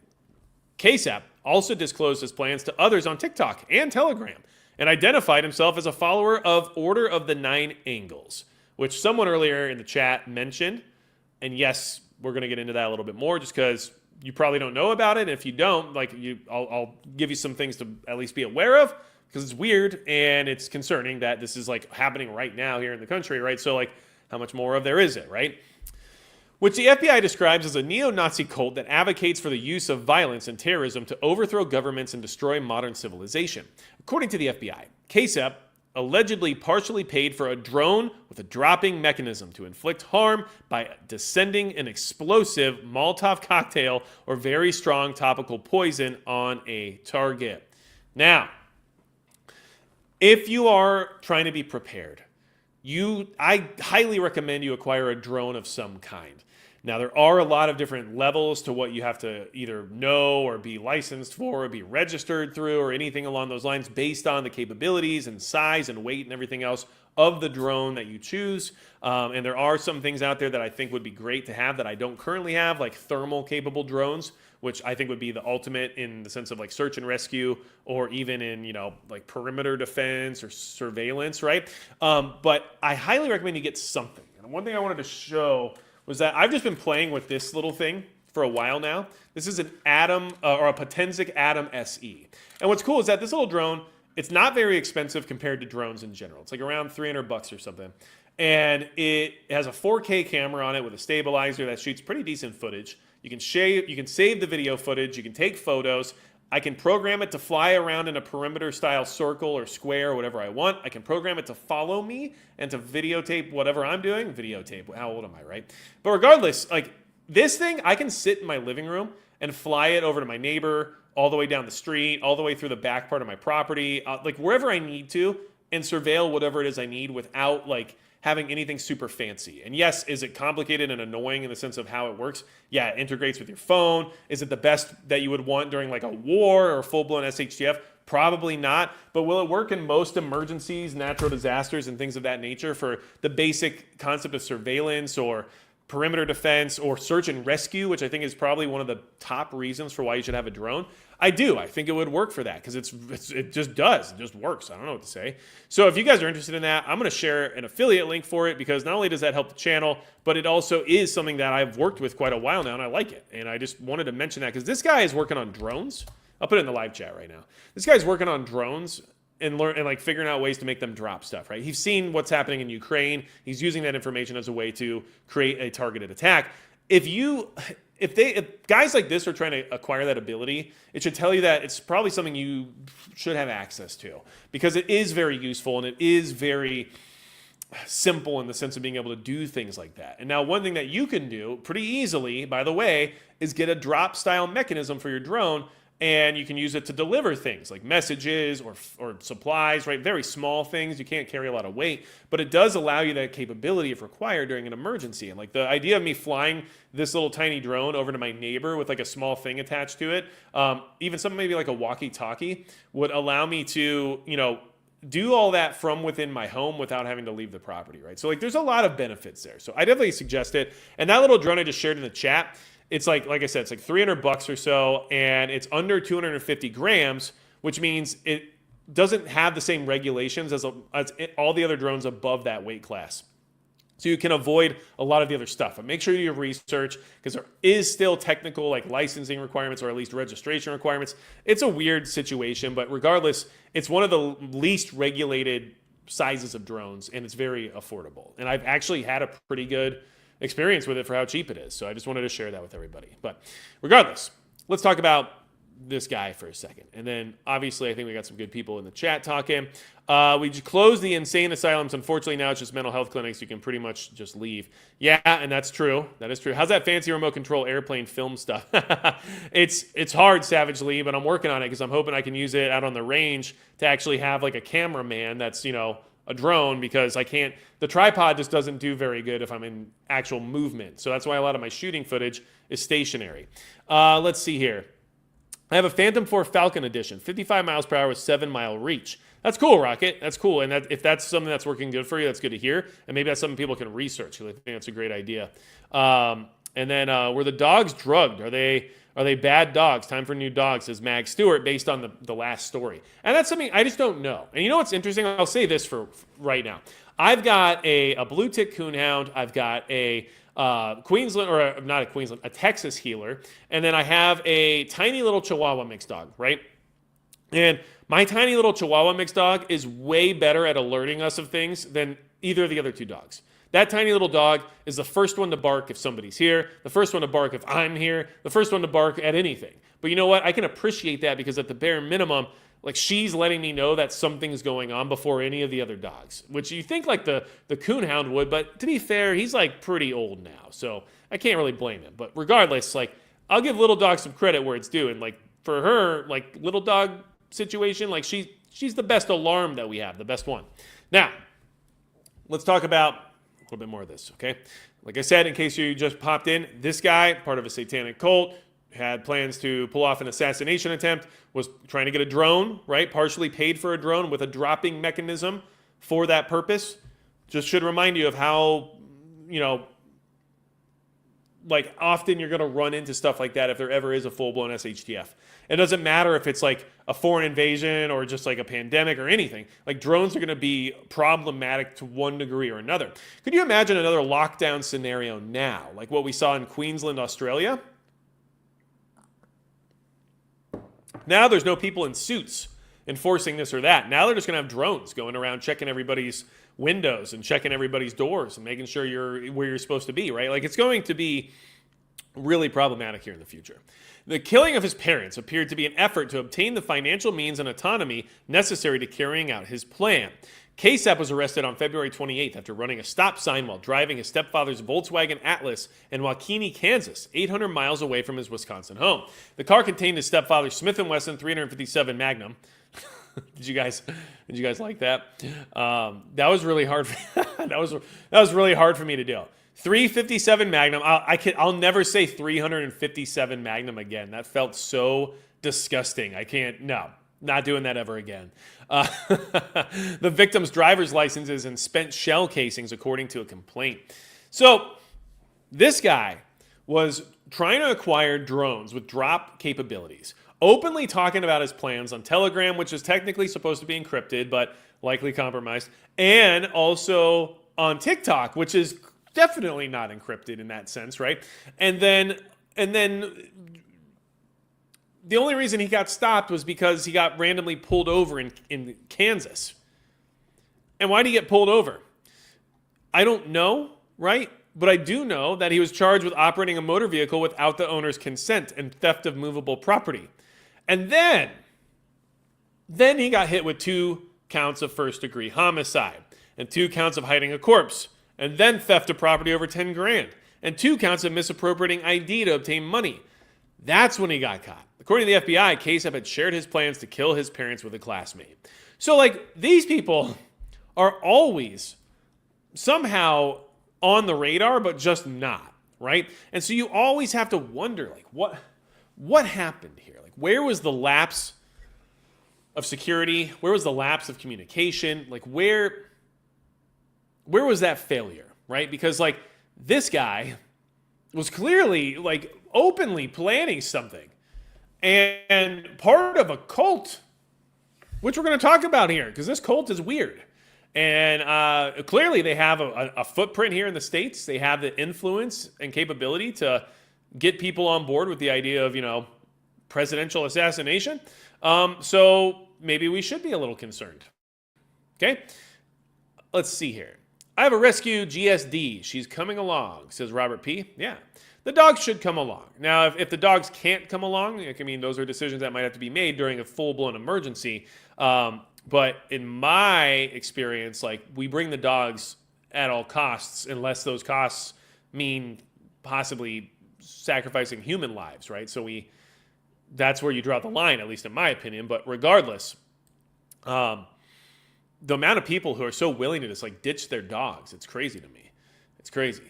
Kasap also disclosed his plans to others on TikTok and Telegram, and identified himself as a follower of Order of the Nine Angles, which someone earlier in the chat mentioned. And yes, we're going to get into that a little bit more just because you probably don't know about it. And if you don't, I'll give you some things to at least be aware of because it's weird and it's concerning that this is like happening right now here in the country, right? So like, how much more of there is it, right? Which the FBI describes as a neo-Nazi cult that advocates for the use of violence and terrorism to overthrow governments and destroy modern civilization. According to the FBI, Kasap allegedly partially paid for a drone with a dropping mechanism to inflict harm by descending an explosive molotov cocktail or very strong topical poison on a target. Now, if you are trying to be prepared, I highly recommend you acquire a drone of some kind. Now, there are a lot of different levels to what you have to either know or be licensed for or be registered through or anything along those lines based on the capabilities and size and weight and everything else of the drone that you choose. And there are some things out there that I think would be great to have that I don't currently have, like thermal capable drones, which I think would be the ultimate in the sense of like search and rescue or even in, like perimeter defense or surveillance, right? But I highly recommend you get something. And one thing I wanted to show was that I've just been playing with this little thing for a while now. This is an Atom or a Potensic Atom SE. And what's cool is that this little drone, it's not very expensive compared to drones in general. It's like around $300 or something. And it has a 4K camera on it with a stabilizer that shoots pretty decent footage. You can save the video footage, you can take photos. I can program it to fly around in a perimeter style circle or square or whatever I want. I can program it to follow me and to videotape whatever I'm doing. Videotape, how old am I, right? But regardless, like this thing, I can sit in my living room and fly it over to my neighbor, all the way down the street, all the way through the back part of my property, like wherever I need to, and surveil whatever it is I need without like having anything super fancy. And yes, is it complicated and annoying in the sense of how it works? Yeah, it integrates with your phone. Is it the best that you would want during like a war or full-blown SHTF? Probably not. But will it work in most emergencies, natural disasters, and things of that nature for the basic concept of surveillance or perimeter defense or search and rescue, which I think is probably one of the top reasons for why you should have a drone? I do. I think it would work for that because it just does. It just works. I don't know what to say. So if you guys are interested in that, I'm going to share an affiliate link for it because not only does that help the channel, but it also is something that I've worked with quite a while now and I like it. And I just wanted to mention that because this guy is working on drones. I'll put it in the live chat right now. This guy's working on drones and like figuring out ways to make them drop stuff, right? He's seen what's happening in Ukraine. He's using that information as a way to create a targeted attack. If guys like this are trying to acquire that ability, it should tell you that it's probably something you should have access to because it is very useful and it is very simple in the sense of being able to do things like that. And now one thing that you can do pretty easily, by the way, is get a drop style mechanism for your drone. And you can use it to deliver things like messages or supplies, right? Very small things. You can't carry a lot of weight, but it does allow you that capability if required during an emergency. And like the idea of me flying this little tiny drone over to my neighbor with like a small thing attached to it, even something maybe like a walkie-talkie would allow me to, do all that from within my home without having to leave the property, right? So like there's a lot of benefits there. So I definitely suggest it. And that little drone I just shared in the chat, it's like I said, it's like $300 or so, and it's under 250 grams, which means it doesn't have the same regulations as all the other drones above that weight class. So you can avoid a lot of the other stuff. But make sure you do your research because there is still technical like licensing requirements or at least registration requirements. It's a weird situation, but regardless, it's one of the least regulated sizes of drones, and it's very affordable. And I've actually had a pretty good experience with it for how cheap it is. So I just wanted to share that with everybody. But regardless, let's talk about this guy for a second. And then obviously I think we got some good people in the chat talking. We just closed the insane asylums. Unfortunately, now it's just mental health clinics. You can pretty much just leave. Yeah, and that's true. That is true. How's that fancy remote control airplane film stuff? It's hard, Savage Lee, but I'm working on it because I'm hoping I can use it out on the range to actually have like a cameraman that's, a drone, because the tripod just doesn't do very good if I'm in actual movement. So that's why a lot of my shooting footage is stationary. Let's see here. I have a Phantom 4 Falcon Edition, 55 miles per hour with 7-mile reach. That's cool, Rocket. That's cool. And if that's something that's working good for you, that's good to hear. And maybe that's something people can research because I think that's a great idea. And then were the dogs drugged? Are they bad dogs? Time for new dogs, says Mag Stewart, based on the last story. And that's something I just don't know. And you know what's interesting? I'll say this for right now. I've got a blue tick coonhound. I've got a Queensland, or not a Queensland, a Texas healer. And then I have a tiny little Chihuahua mixed dog, right? And my tiny little Chihuahua mixed dog is way better at alerting us of things than either of the other two dogs. That tiny little dog is the first one to bark if somebody's here, the first one to bark if I'm here, the first one to bark at anything. But you know what? I can appreciate that because at the bare minimum, like she's letting me know that something's going on before any of the other dogs, which you think like the coonhound would, but to be fair, he's like pretty old now, so I can't really blame him. But regardless, like I'll give little dog some credit where it's due, and like for her, like little dog situation, like she's the best alarm that we have, the best one. Now, let's talk about a little bit more of this, okay? Like I said, in case you just popped in, this guy, part of a satanic cult, had plans to pull off an assassination attempt, was trying to get a drone, right? Partially paid for a drone with a dropping mechanism for that purpose. Just should remind you of how, like often you're going to run into stuff like that if there ever is a full-blown SHTF. It doesn't matter if it's like a foreign invasion or just like a pandemic or anything. Like drones are going to be problematic to one degree or another. Could you imagine another lockdown scenario now, like what we saw in Queensland, Australia? Now there's no people in suits enforcing this or that. Now they're just going to have drones going around checking everybody's windows and checking everybody's doors and making sure you're where you're supposed to be, right? Like, it's going to be really problematic here in the future. The killing of his parents appeared to be an effort to obtain the financial means and autonomy necessary to carrying out his plan. Kasap was arrested on February 28th after running a stop sign while driving his stepfather's Volkswagen Atlas in Waukene, Kansas, 800 miles away from his Wisconsin home. The car contained his stepfather's Smith & Wesson 357 Magnum. Did you guys like that? That was really hard. That was really hard for me to do. 357 Magnum. I'll never say 357 Magnum again. That felt so disgusting. I can't. No. Not doing that ever again. The victim's driver's licenses and spent shell casings, according to a complaint. So this guy was trying to acquire drones with drop capabilities, openly talking about his plans on Telegram, which is technically supposed to be encrypted, but likely compromised, and also on TikTok, which is definitely not encrypted in that sense, right? And then the only reason he got stopped was because he got randomly pulled over in Kansas. And why did he get pulled over? I don't know, right? But I do know that he was charged with operating a motor vehicle without the owner's consent and theft of movable property. And then he got hit with 2 counts of first-degree homicide and 2 counts of hiding a corpse, and then theft of property over 10 grand, and 2 counts of misappropriating ID to obtain money. That's when he got caught. According to the FBI, Kasap had shared his plans to kill his parents with a classmate. So, like, these people are always somehow on the radar, but just not, right? And so you always have to wonder, like, what happened here? Like, where was the lapse of security? Where was the lapse of communication? Like, where was that failure, right? Because, like, this guy was clearly, like, openly planning something and part of a cult, which we're going to talk about here, because this cult is weird. And clearly they have a footprint here in the States. They have the influence and capability to get people on board with the idea of, presidential assassination. So maybe we should be a little concerned. Okay? Let's see here. I have a rescue GSD. She's coming along, says Robert P. Yeah. The dogs should come along. Now, if the dogs can't come along, those are decisions that might have to be made during a full-blown emergency. But in my experience, like, we bring the dogs at all costs, unless those costs mean possibly sacrificing human lives, right? So that's where you draw the line, at least in my opinion. But regardless, the amount of people who are so willing to just, like, ditch their dogs, it's crazy to me. It's crazy.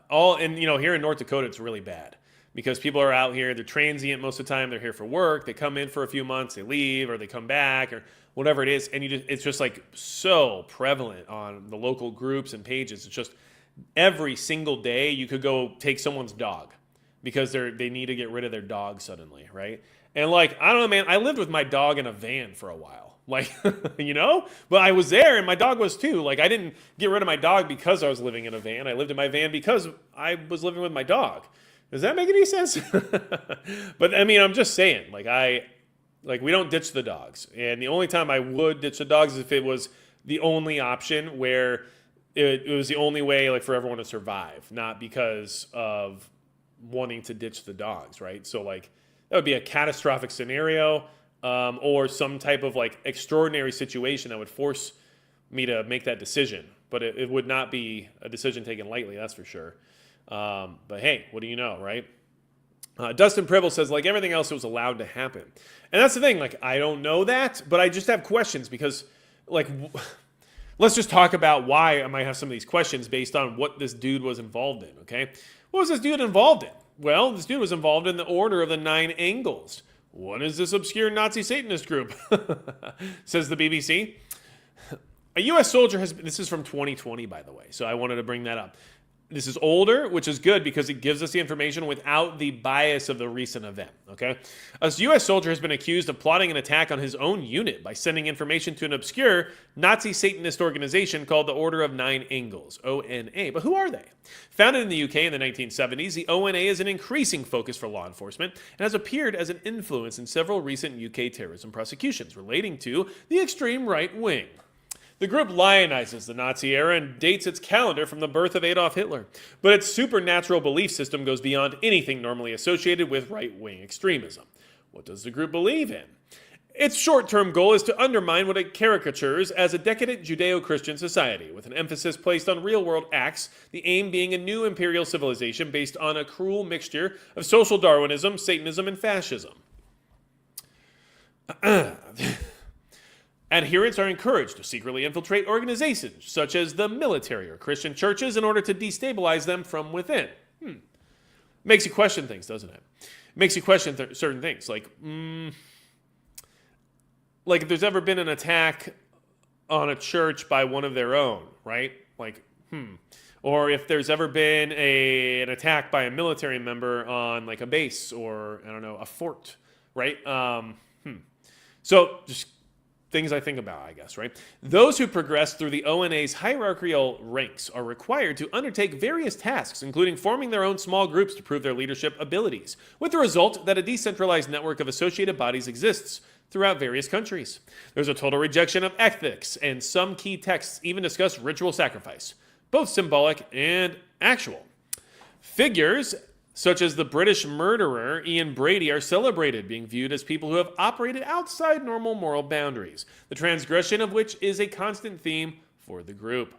Here in North Dakota, it's really bad because people are out here. They're transient most of the time. They're here for work. They come in for a few months, they leave, or they come back, or whatever it is. And it's just like so prevalent on the local groups and pages. It's just every single day you could go take someone's dog because they need to get rid of their dog suddenly, right? And, like, I don't know, man. I lived with my dog in a van for a while. Like, but I was there and my dog was too. Like, I didn't get rid of my dog because I was living in a van. I lived in my van because I was living with my dog. Does that make any sense? But I'm just saying, we don't ditch the dogs. And the only time I would ditch the dogs is if it was the only option where it was the only way, like, for everyone to survive, not because of wanting to ditch the dogs, right? So, like, that would be a catastrophic scenario. Or some type of, like, extraordinary situation that would force me to make that decision. But it would not be a decision taken lightly, that's for sure. But hey, what do you know, right? Dustin Pribble says, like everything else, it was allowed to happen. And that's the thing, like, I don't know that, but I just have questions because, like, let's just talk about why I might have some of these questions based on what this dude was involved in, okay? What was this dude involved in? Well, this dude was involved in the Order of the Nine Angles. What is this obscure Nazi Satanist group? Says the BBC. A U.S. soldier this is from 2020, by the way, so I wanted to bring that up. This is older, which is good because it gives us the information without the bias of the recent event, okay? A U.S. soldier has been accused of plotting an attack on his own unit by sending information to an obscure Nazi Satanist organization called the Order of Nine Angles, ONA. But who are they? Founded in the UK in the 1970s, the ONA is an increasing focus for law enforcement and has appeared as an influence in several recent UK terrorism prosecutions relating to the extreme right wing. The group lionizes the Nazi era and dates its calendar from the birth of Adolf Hitler, but its supernatural belief system goes beyond anything normally associated with right-wing extremism. What does the group believe in? Its short-term goal is to undermine what it caricatures as a decadent Judeo-Christian society, with an emphasis placed on real-world acts, the aim being a new imperial civilization based on a cruel mixture of social Darwinism, Satanism, and fascism. Adherents are encouraged to secretly infiltrate organizations such as the military or Christian churches in order to destabilize them from within. Makes you question things, doesn't it? Makes you question certain things, like if there's ever been an attack on a church by one of their own, right? Or if there's ever been an attack by a military member on like a base or, I don't know, a fort, right? So just things I think about, I guess, right? Those who progress through the ONA's hierarchical ranks are required to undertake various tasks, including forming their own small groups to prove their leadership abilities, with the result that a decentralized network of associated bodies exists throughout various countries. There's a total rejection of ethics, and some key texts even discuss ritual sacrifice, both symbolic and actual. Figures such as the British murderer Ian Brady are celebrated, being viewed as people who have operated outside normal moral boundaries, the transgression of which is a constant theme for the group.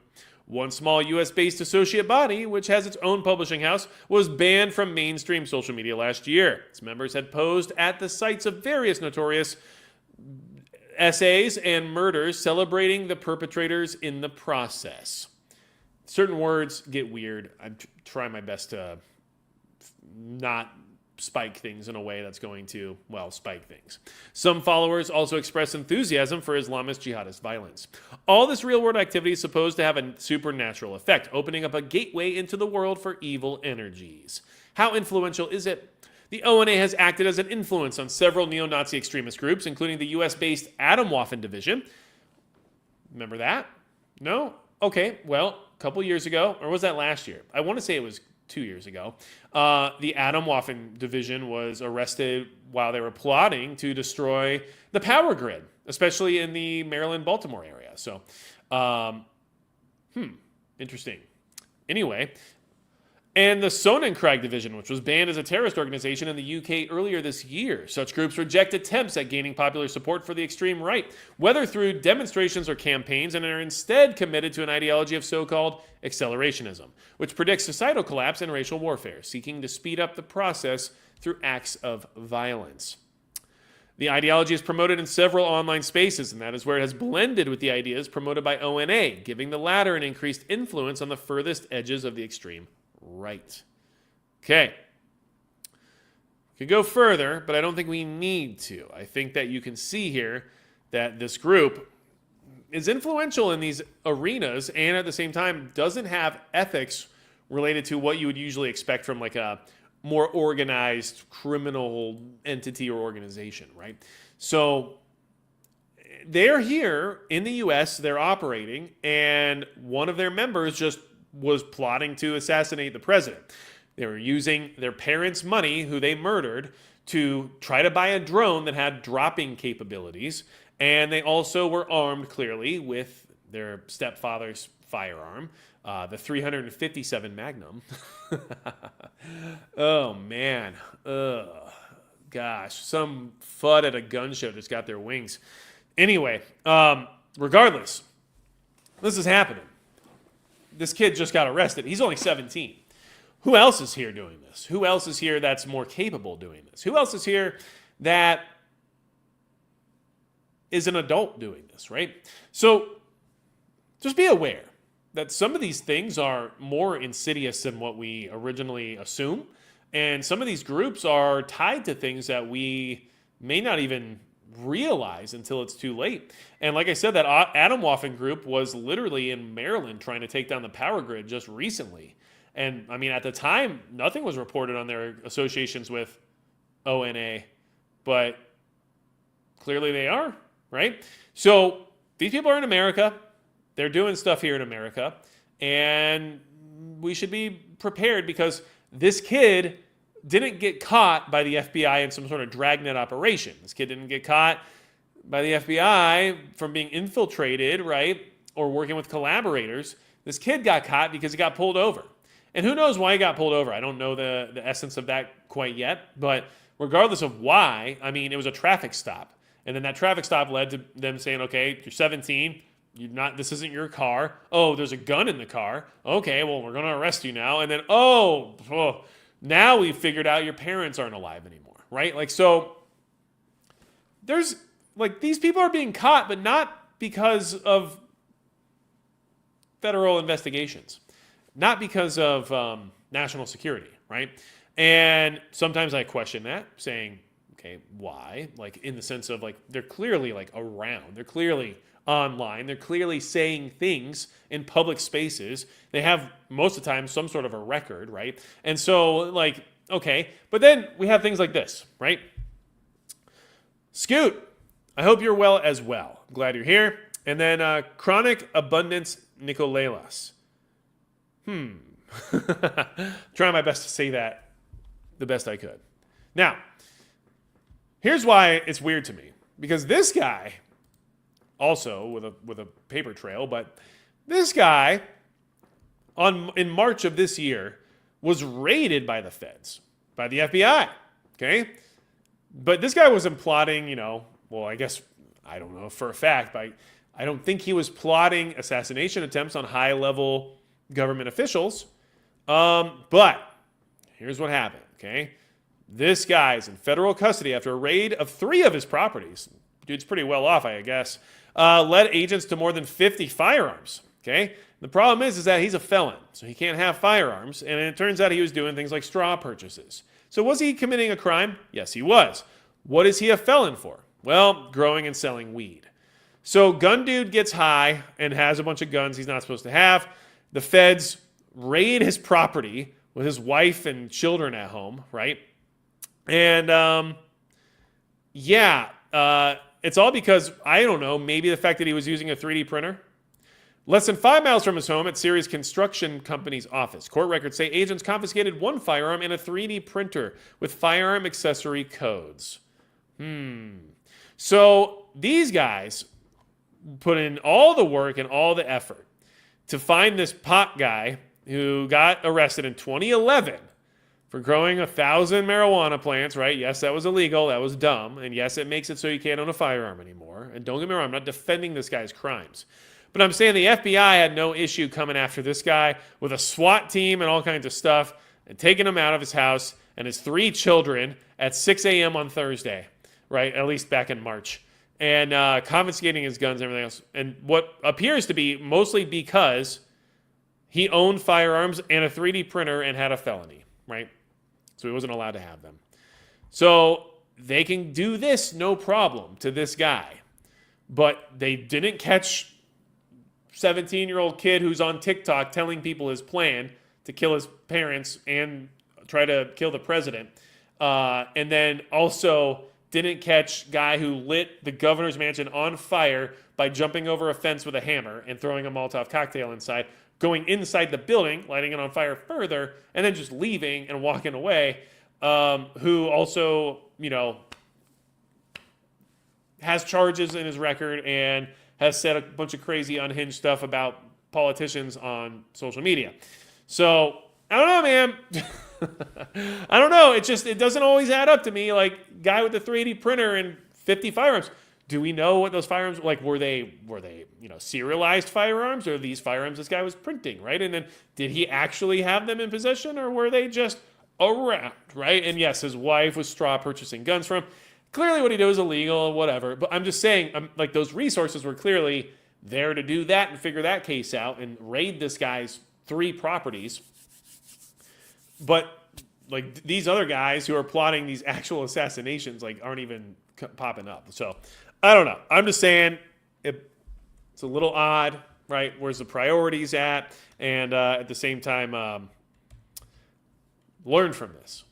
One small US-based associate body, which has its own publishing house, was banned from mainstream social media last year. Its members had posed at the sites of various notorious essays and murders, celebrating the perpetrators in the process. Certain words get weird. I try my best to not spike things in a way that's going to, spike things. Some followers also express enthusiasm for Islamist jihadist violence. All this real-world activity is supposed to have a supernatural effect, opening up a gateway into the world for evil energies. How influential is it? The ONA has acted as an influence on several neo-Nazi extremist groups, including the US-based Atomwaffen Division. Remember that? No? Okay, well, a couple years ago, or was that last year? I want to say it was 2 years ago, the Atomwaffen Division was arrested while they were plotting to destroy the power grid, especially in the Maryland-Baltimore area. So, interesting. Anyway, and the Sonnenkrieg Division, which was banned as a terrorist organization in the UK earlier this year. Such groups reject attempts at gaining popular support for the extreme right, whether through demonstrations or campaigns, and are instead committed to an ideology of so-called accelerationism, which predicts societal collapse and racial warfare, seeking to speed up the process through acts of violence. The ideology is promoted in several online spaces, and that is where it has blended with the ideas promoted by ONA, giving the latter an increased influence on the furthest edges of the extreme right. Okay. We could go further, but I don't think we need to. I think that you can see here that this group is influential in these arenas and at the same time doesn't have ethics related to what you would usually expect from like a more organized criminal entity or organization, right? So they're here in the US, they're operating, and one of their members just was plotting to assassinate the president. They were using their parents' money, who they murdered, to try to buy a drone that had dropping capabilities. And they also were armed, clearly, with their stepfather's firearm, the 357 Magnum. Oh, man. Ugh. Gosh, some FUD at a gun show just got their wings. Anyway, regardless, this is happening. This kid just got arrested. He's only 17. Who else is here doing this? Who else is here that's more capable doing this? Who else is here that is an adult doing this, right? So just be aware that some of these things are more insidious than what we originally assume. And some of these groups are tied to things that we may not even realize until it's too late. And like I said, that Atomwaffen group was literally in Maryland trying to take down the power grid just recently. And I mean, at the time, nothing was reported on their associations with ONA, but clearly they are, right? So these people are in America. They're doing stuff here in America. And we should be prepared because this kid didn't get caught by the FBI in some sort of dragnet operation. This kid didn't get caught by the FBI from being infiltrated, right? Or working with collaborators. This kid got caught because he got pulled over. And who knows why he got pulled over? I don't know the essence of that quite yet. But regardless of why, I mean, it was a traffic stop. And then that traffic stop led to them saying, okay, you're 17. This isn't your car. Oh, there's a gun in the car. Okay, well, we're going to arrest you now. And then, now we figured out your parents aren't alive anymore, right? Like, so there's, like, these people are being caught, but not because of federal investigations, not because of national security, right? And sometimes I question that, saying, okay, why? Like, in the sense of, like, they're clearly, like, around. They're clearly online. They're clearly saying things in public spaces. They have, most of the time, some sort of a record, right? And so, like, okay. But then we have things like this, right? Scoot, I hope you're well as well. I'm glad you're here. And then Chronic Abundance Nicolelas. Trying my best to say that the best I could. Now, here's why it's weird to me. Because this guy, also with a paper trail, but this guy in March of this year was raided by the feds, by the FBI, okay? But this guy wasn't plotting, well, I guess, I don't know for a fact, but I don't think he was plotting assassination attempts on high-level government officials. But here's what happened, okay? This guy's in federal custody after a raid of 3 of his properties. Dude's pretty well off, I guess. Led agents to more than 50 firearms, okay? The problem is that he's a felon, so he can't have firearms, and it turns out he was doing things like straw purchases. So was he committing a crime? Yes, he was. What is he a felon for? Well, growing and selling weed. So gun dude gets high and has a bunch of guns he's not supposed to have. The feds raid his property with his wife and children at home, right? And, it's all because, I don't know, maybe the fact that he was using a 3D printer. Less than 5 miles from his home at Sirius Construction Company's office, court records say agents confiscated 1 firearm and a 3D printer with firearm accessory codes. So these guys put in all the work and all the effort to find this pot guy who got arrested in 2011 for growing 1,000 marijuana plants, right? Yes, that was illegal. That was dumb. And yes, it makes it so you can't own a firearm anymore. And don't get me wrong, I'm not defending this guy's crimes. But I'm saying the FBI had no issue coming after this guy with a SWAT team and all kinds of stuff and taking him out of his house and his 3 children at 6 a.m. on Thursday, right? At least back in March. And confiscating his guns and everything else. And what appears to be mostly because he owned firearms and a 3D printer and had a felony, right? So he wasn't allowed to have them. So they can do this no problem to this guy. But they didn't catch 17-year-old kid who's on TikTok telling people his plan to kill his parents and try to kill the president. And then also didn't catch guy who lit the governor's mansion on fire by jumping over a fence with a hammer and throwing a molotov cocktail inside, going inside the building, lighting it on fire further, and then just leaving and walking away, who also, has charges in his record and has said a bunch of crazy unhinged stuff about politicians on social media. So, I don't know, man. I don't know. It doesn't always add up to me. Like, guy with the 3D printer and 50 firearms. Do we know what those firearms were they serialized firearms, or these firearms this guy was printing, right? And then did he actually have them in possession, or were they just around, right? And yes, his wife was straw purchasing guns from him. Clearly what he did was illegal or whatever, but I'm just saying, those resources were clearly there to do that and figure that case out and raid this guy's 3 properties. But these other guys who are plotting these actual assassinations aren't even popping up. So I don't know. I'm just saying it's a little odd, right? Where's the priorities at? And at the same time, Learn from this.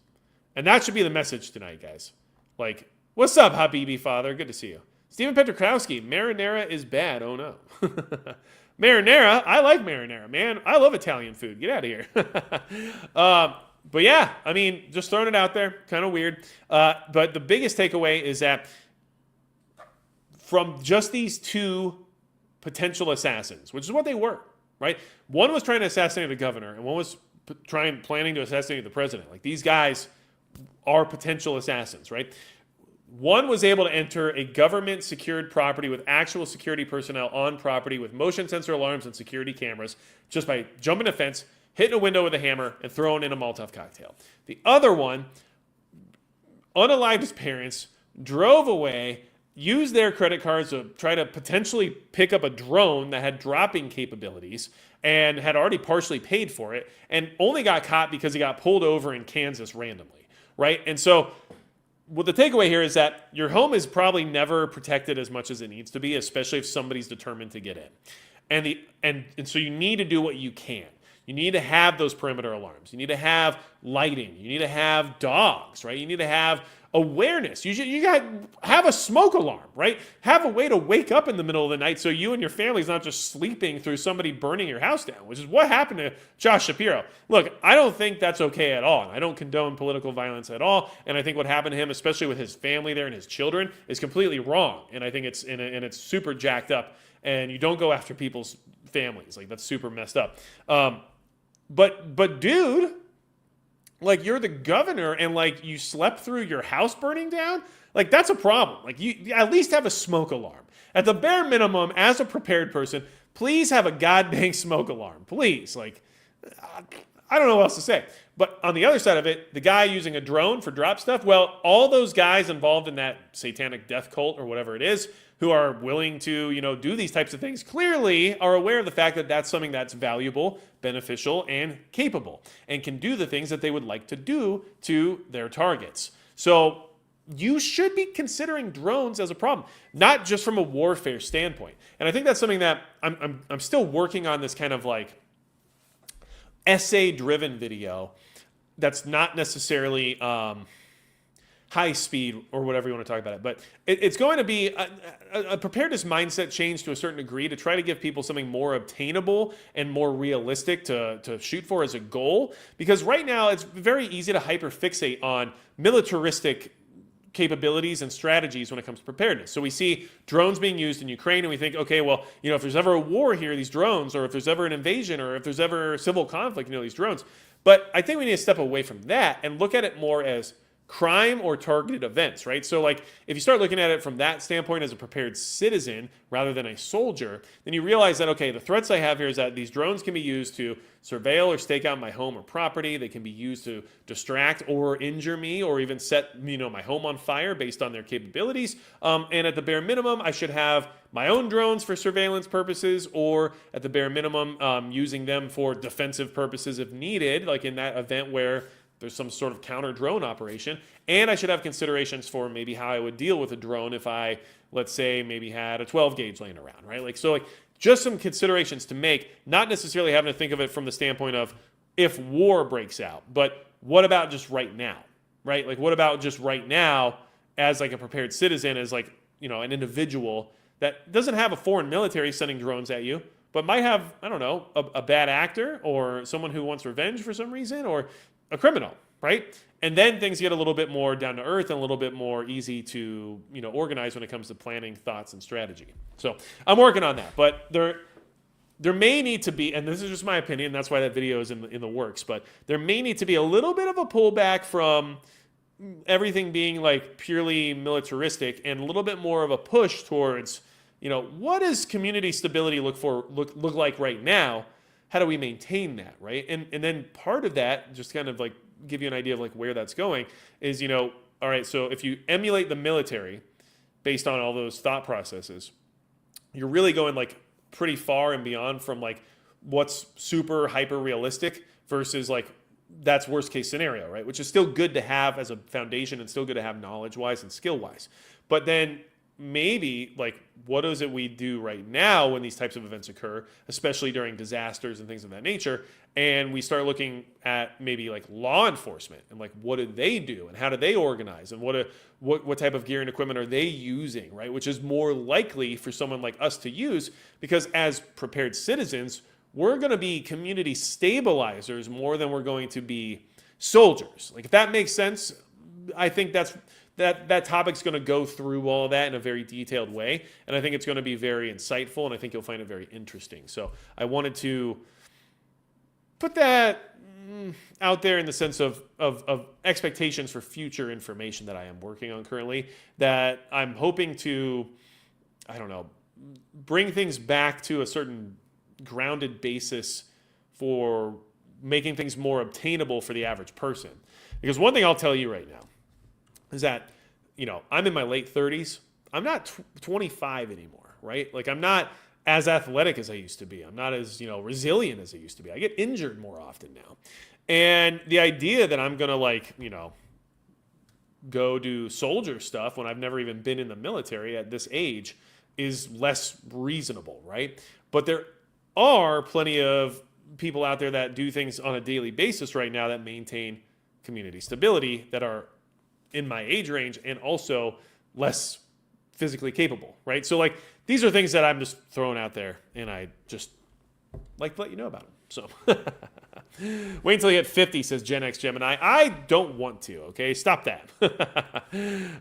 And that should be the message tonight, guys. Like, what's up, Habibi Father? Good to see you. Stephen Petrokowski, marinara is bad. Oh, no. Marinara? I like marinara, man. I love Italian food. Get out of here. But yeah, I mean, just throwing it out there. Kind of weird. But the biggest takeaway is that from just these two potential assassins, which is what they were, right? One was trying to assassinate the governor, and one was planning to assassinate the president. Like, these guys are potential assassins, right? One was able to enter a government-secured property with actual security personnel on property with motion sensor alarms and security cameras just by jumping a fence, hitting a window with a hammer, and throwing in a molotov cocktail. The other one unalived his parents, drove away, used their credit cards to try to potentially pick up a drone that had dropping capabilities and had already partially paid for it, and only got caught because he got pulled over in Kansas randomly, right? And so what the takeaway here is that your home is probably never protected as much as it needs to be, especially if somebody's determined to get in. And so you need to do what you can. You need to have those perimeter alarms. You need to have lighting. You need to have dogs, right? You need to have awareness. You got to have a smoke alarm, right? Have a way to wake up in the middle of the night so you and your family's not just sleeping through somebody burning your house down, which is what happened to Josh Shapiro. Look, I don't think that's okay at all. I don't condone political violence at all, and I think what happened to him, especially with his family there and his children, is completely wrong. And I think it's super jacked up. And you don't go after people's families. Like, that's super messed up. But dude, like, you're the governor and like you slept through your house burning down. Like, that's a problem. Like, you at least have a smoke alarm. At the bare minimum, as a prepared person, please have a goddamn smoke alarm. Please. Like, I don't know what else to say. But on the other side of it, the guy using a drone for drop stuff, well, all those guys involved in that satanic death cult or whatever it is, who are willing to, do these types of things, clearly are aware of the fact that that's something that's valuable, beneficial, and capable, and can do the things that they would like to do to their targets. So you should be considering drones as a problem, not just from a warfare standpoint. And I think that's something that I'm still working on, this kind of like essay-driven video that's not necessarily high speed or whatever you want to talk about it. But it's going to be a preparedness mindset change to a certain degree to try to give people something more obtainable and more realistic to shoot for as a goal. Because right now it's very easy to hyperfixate on militaristic capabilities and strategies when it comes to preparedness. So we see drones being used in Ukraine and we think, okay, well, if there's ever a war here, these drones, or if there's ever an invasion, or if there's ever civil conflict, these drones. But I think we need to step away from that and look at it more as crime or targeted events, right? So like, if you start looking at it from that standpoint as a prepared citizen rather than a soldier, then you realize that, okay, the threats I have here is that these drones can be used to surveil or stake out my home or property. They can be used to distract or injure me, or even set, my home on fire based on their capabilities. And at the bare minimum, I should have my own drones for surveillance purposes, or at the bare minimum, using them for defensive purposes if needed, like in that event where there's some sort of counter drone operation. And I should have considerations for maybe how I would deal with a drone if I, let's say, maybe had a 12 gauge laying around, right? Like, just some considerations to make, not necessarily having to think of it from the standpoint of if war breaks out, but what about just right now, right? Like, what about just right now as like a prepared citizen, as like, an individual that doesn't have a foreign military sending drones at you, but might have, I don't know, a bad actor or someone who wants revenge for some reason, or a criminal, right? And then things get a little bit more down to earth and a little bit more easy to, organize when it comes to planning, thoughts, and strategy. So I'm working on that, but there may need to be, and this is just my opinion, that's why that video is in the works, but there may need to be a little bit of a pullback from everything being like purely militaristic, and a little bit more of a push towards, what does community stability look like right now? How do we maintain that, right? And then part of that, just kind of like give you an idea of like where that's going, is, all right, so if you emulate the military based on all those thought processes, you're really going like pretty far and beyond from like what's super hyper realistic versus like that's worst case scenario, right? Which is still good to have as a foundation and still good to have knowledge wise and skill wise. But then maybe like what is it we do right now when these types of events occur, especially during disasters and things of that nature, and we start looking at maybe like law enforcement and like what do they do and how do they organize and what type of gear and equipment are they using, right? Which is more likely for someone like us to use, because as prepared citizens, we're going to be community stabilizers more than we're going to be soldiers. Like, if that makes sense, I think that topic's going to go through all of that in a very detailed way, and I think it's going to be very insightful, and I think you'll find it very interesting. So I wanted to put that out there in the sense of expectations for future information that I am working on currently, that I'm hoping to, I don't know, bring things back to a certain grounded basis for making things more obtainable for the average person. Because one thing I'll tell you right now is that, I'm in my late 30s. I'm not 25 anymore, right? Like, I'm not as athletic as I used to be. I'm not as, resilient as I used to be. I get injured more often now. And the idea that I'm going to go do soldier stuff when I've never even been in the military at this age is less reasonable, right? But there are plenty of people out there that do things on a daily basis right now that maintain community stability, that are in my age range and also less physically capable, right? So these are things that I'm just throwing out there, and I just like to let you know about them. So wait until you hit 50, says Gen X Gemini. I don't want to, okay? Stop that.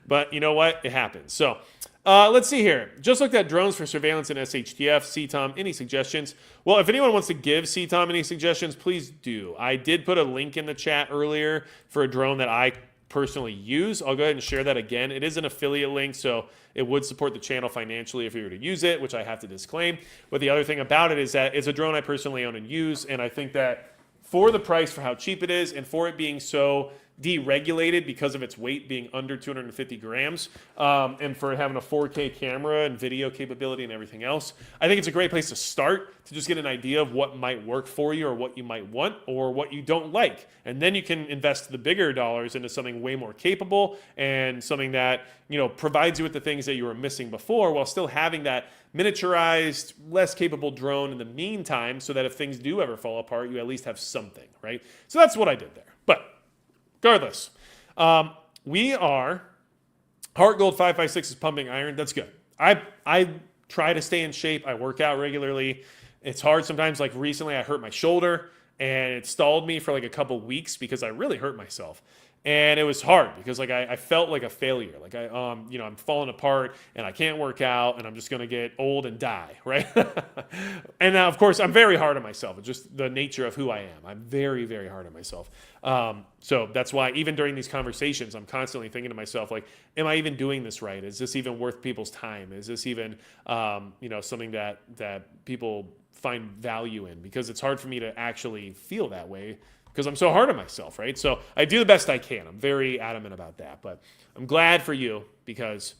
But you know what? It happens. So let's see here. Just looked at drones for surveillance in SHTF. CTOM, any suggestions? Well, if anyone wants to give CTOM any suggestions, please do. I did put a link in the chat earlier for a drone that I personally use. I'll go ahead and share that again. It is an affiliate link, so it would support the channel financially if you were to use it, which I have to disclaim. But the other thing about it is that it's a drone I personally own and use, and I think that for the price, for how cheap it is, and for it being so deregulated because of its weight being under 250 grams, and for having a 4K camera and video capability and everything else, I think it's a great place to start to just get an idea of what might work for you or what you might want or what you don't like. And then you can invest the bigger dollars into something way more capable and something that, provides you with the things that you were missing before, while still having that miniaturized, less capable drone in the meantime, so that if things do ever fall apart, you at least have something, right? So that's what I did there. But regardless, we are Heart Gold 556 is pumping iron. That's good. I try to stay in shape. I work out regularly. It's hard sometimes. Like recently, I hurt my shoulder and it stalled me for a couple weeks because I really hurt myself. And it was hard because I felt like a failure. I'm falling apart and I can't work out and I'm just going to get old and die, right? And now, of course, I'm very hard on myself. It's just the nature of who I am. I'm very, very hard on myself. So that's why even during these conversations, I'm constantly thinking to myself, am I even doing this right? Is this even worth people's time? Is this even, something that people find value in? Because it's hard for me to actually feel that way, because I'm so hard on myself, right? So I do the best I can. I'm very adamant about that. But I'm glad for you, because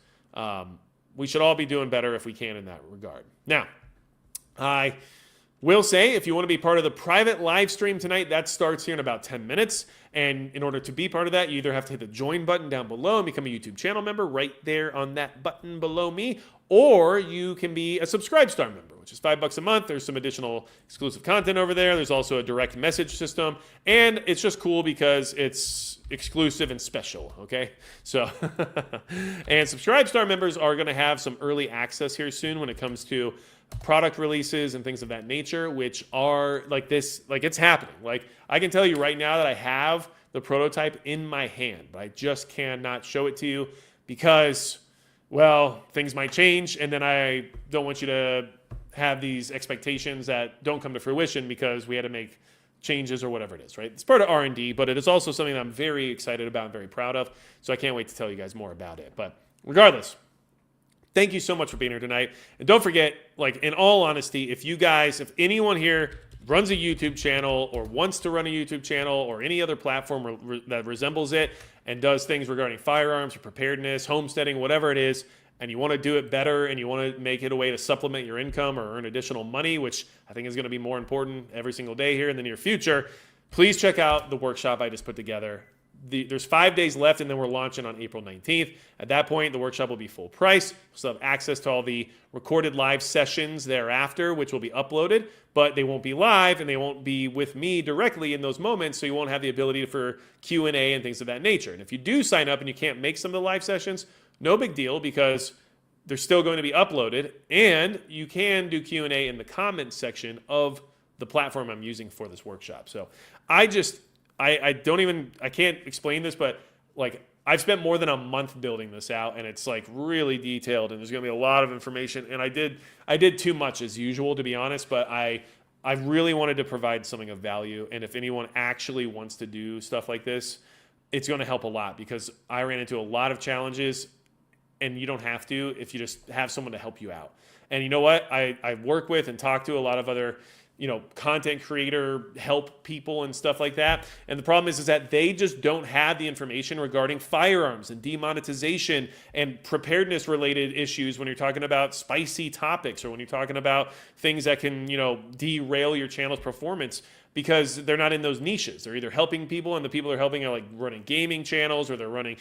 we should all be doing better if we can in that regard. Now, I will say, if you want to be part of the private live stream tonight, that starts here in about 10 minutes. And in order to be part of that, you either have to hit the join button down below and become a YouTube channel member right there on that button below me, or you can be a Subscribe Star member, which is $5 a month. There's some additional exclusive content over there. There's also a direct message system, and it's just cool because it's exclusive and special, okay? So, and Subscribe Star members are going to have some early access here soon when it comes to product releases and things of that nature, which are it's happening. I can tell you right now that I have the prototype in my hand, but I just cannot show it to you because, well, things might change, and then I don't want you to have these expectations that don't come to fruition because we had to make changes or whatever it is, right? It's part of R&D, but it is also something that I'm very excited about and very proud of, so I can't wait to tell you guys more about it. But regardless, thank you so much for being here tonight. And don't forget, in all honesty, if anyone here runs a YouTube channel or wants to run a YouTube channel or any other platform that resembles it and does things regarding firearms or preparedness, homesteading, whatever it is, and you want to do it better and you want to make it a way to supplement your income or earn additional money, which I think is going to be more important every single day here in the near future, please check out the workshop I just put together. there's 5 days left, and then we're launching on April 19th. At that point, the workshop will be full price. You'll still have access to all the recorded live sessions thereafter, which will be uploaded, but they won't be live, and they won't be with me directly in those moments, so you won't have the ability for Q&A and things of that nature. And if you do sign up and you can't make some of the live sessions, no big deal, because they're still going to be uploaded, and you can do Q&A in the comments section of the platform I'm using for this workshop. So I can't explain this, but like I've spent more than a month building this out, and it's like really detailed, and there's going to be a lot of information. And I did too much as usual, to be honest, but I really wanted to provide something of value. And if anyone actually wants to do stuff like this, it's going to help a lot, because I ran into a lot of challenges, and you don't have to if you just have someone to help you out. And you know what? I work with and talk to a lot of other content creator help people and stuff like that. And the problem is that they just don't have the information regarding firearms and demonetization and preparedness related issues when you're talking about spicy topics, or when you're talking about things that can, derail your channel's performance, because they're not in those niches. They're either helping people, and the people they're helping are like running gaming channels, or they're running,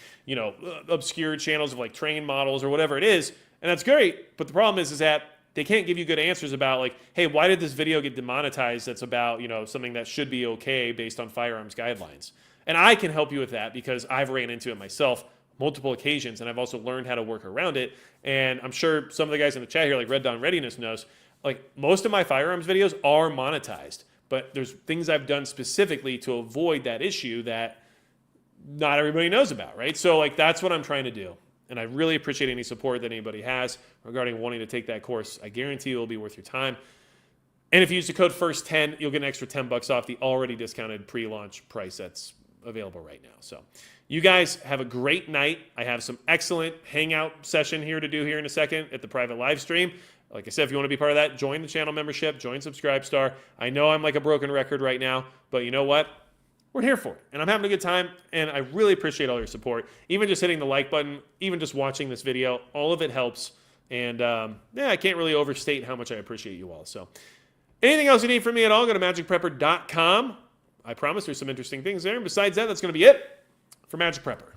obscure channels of like train models or whatever it is. And that's great. But the problem is that they can't give you good answers about like, hey, why did this video get demonetized that's about, something that should be okay based on firearms guidelines? And I can help you with that, because I've ran into it myself multiple occasions, and I've also learned how to work around it. And I'm sure some of the guys in the chat here, like Red Dawn Readiness, knows, like most of my firearms videos are monetized, but there's things I've done specifically to avoid that issue that not everybody knows about, right? So like that's what I'm trying to do. And I really appreciate any support that anybody has regarding wanting to take that course. I guarantee it will be worth your time. And if you use the code FIRST10, you'll get an extra $10 off the already discounted pre-launch price that's available right now. So you guys have a great night. I have some excellent hangout session here to do here in a second at the private live stream. Like I said, if you want to be part of that, join the channel membership, join Subscribestar. I know I'm like a broken record right now, but you know what? We're here for it, and I'm having a good time, and I really appreciate all your support. Even just hitting the like button, even just watching this video, all of it helps. And I can't really overstate how much I appreciate you all. So anything else you need from me at all, go to magicprepper.com. I promise there's some interesting things there. And besides that, that's going to be it for Magic Prepper.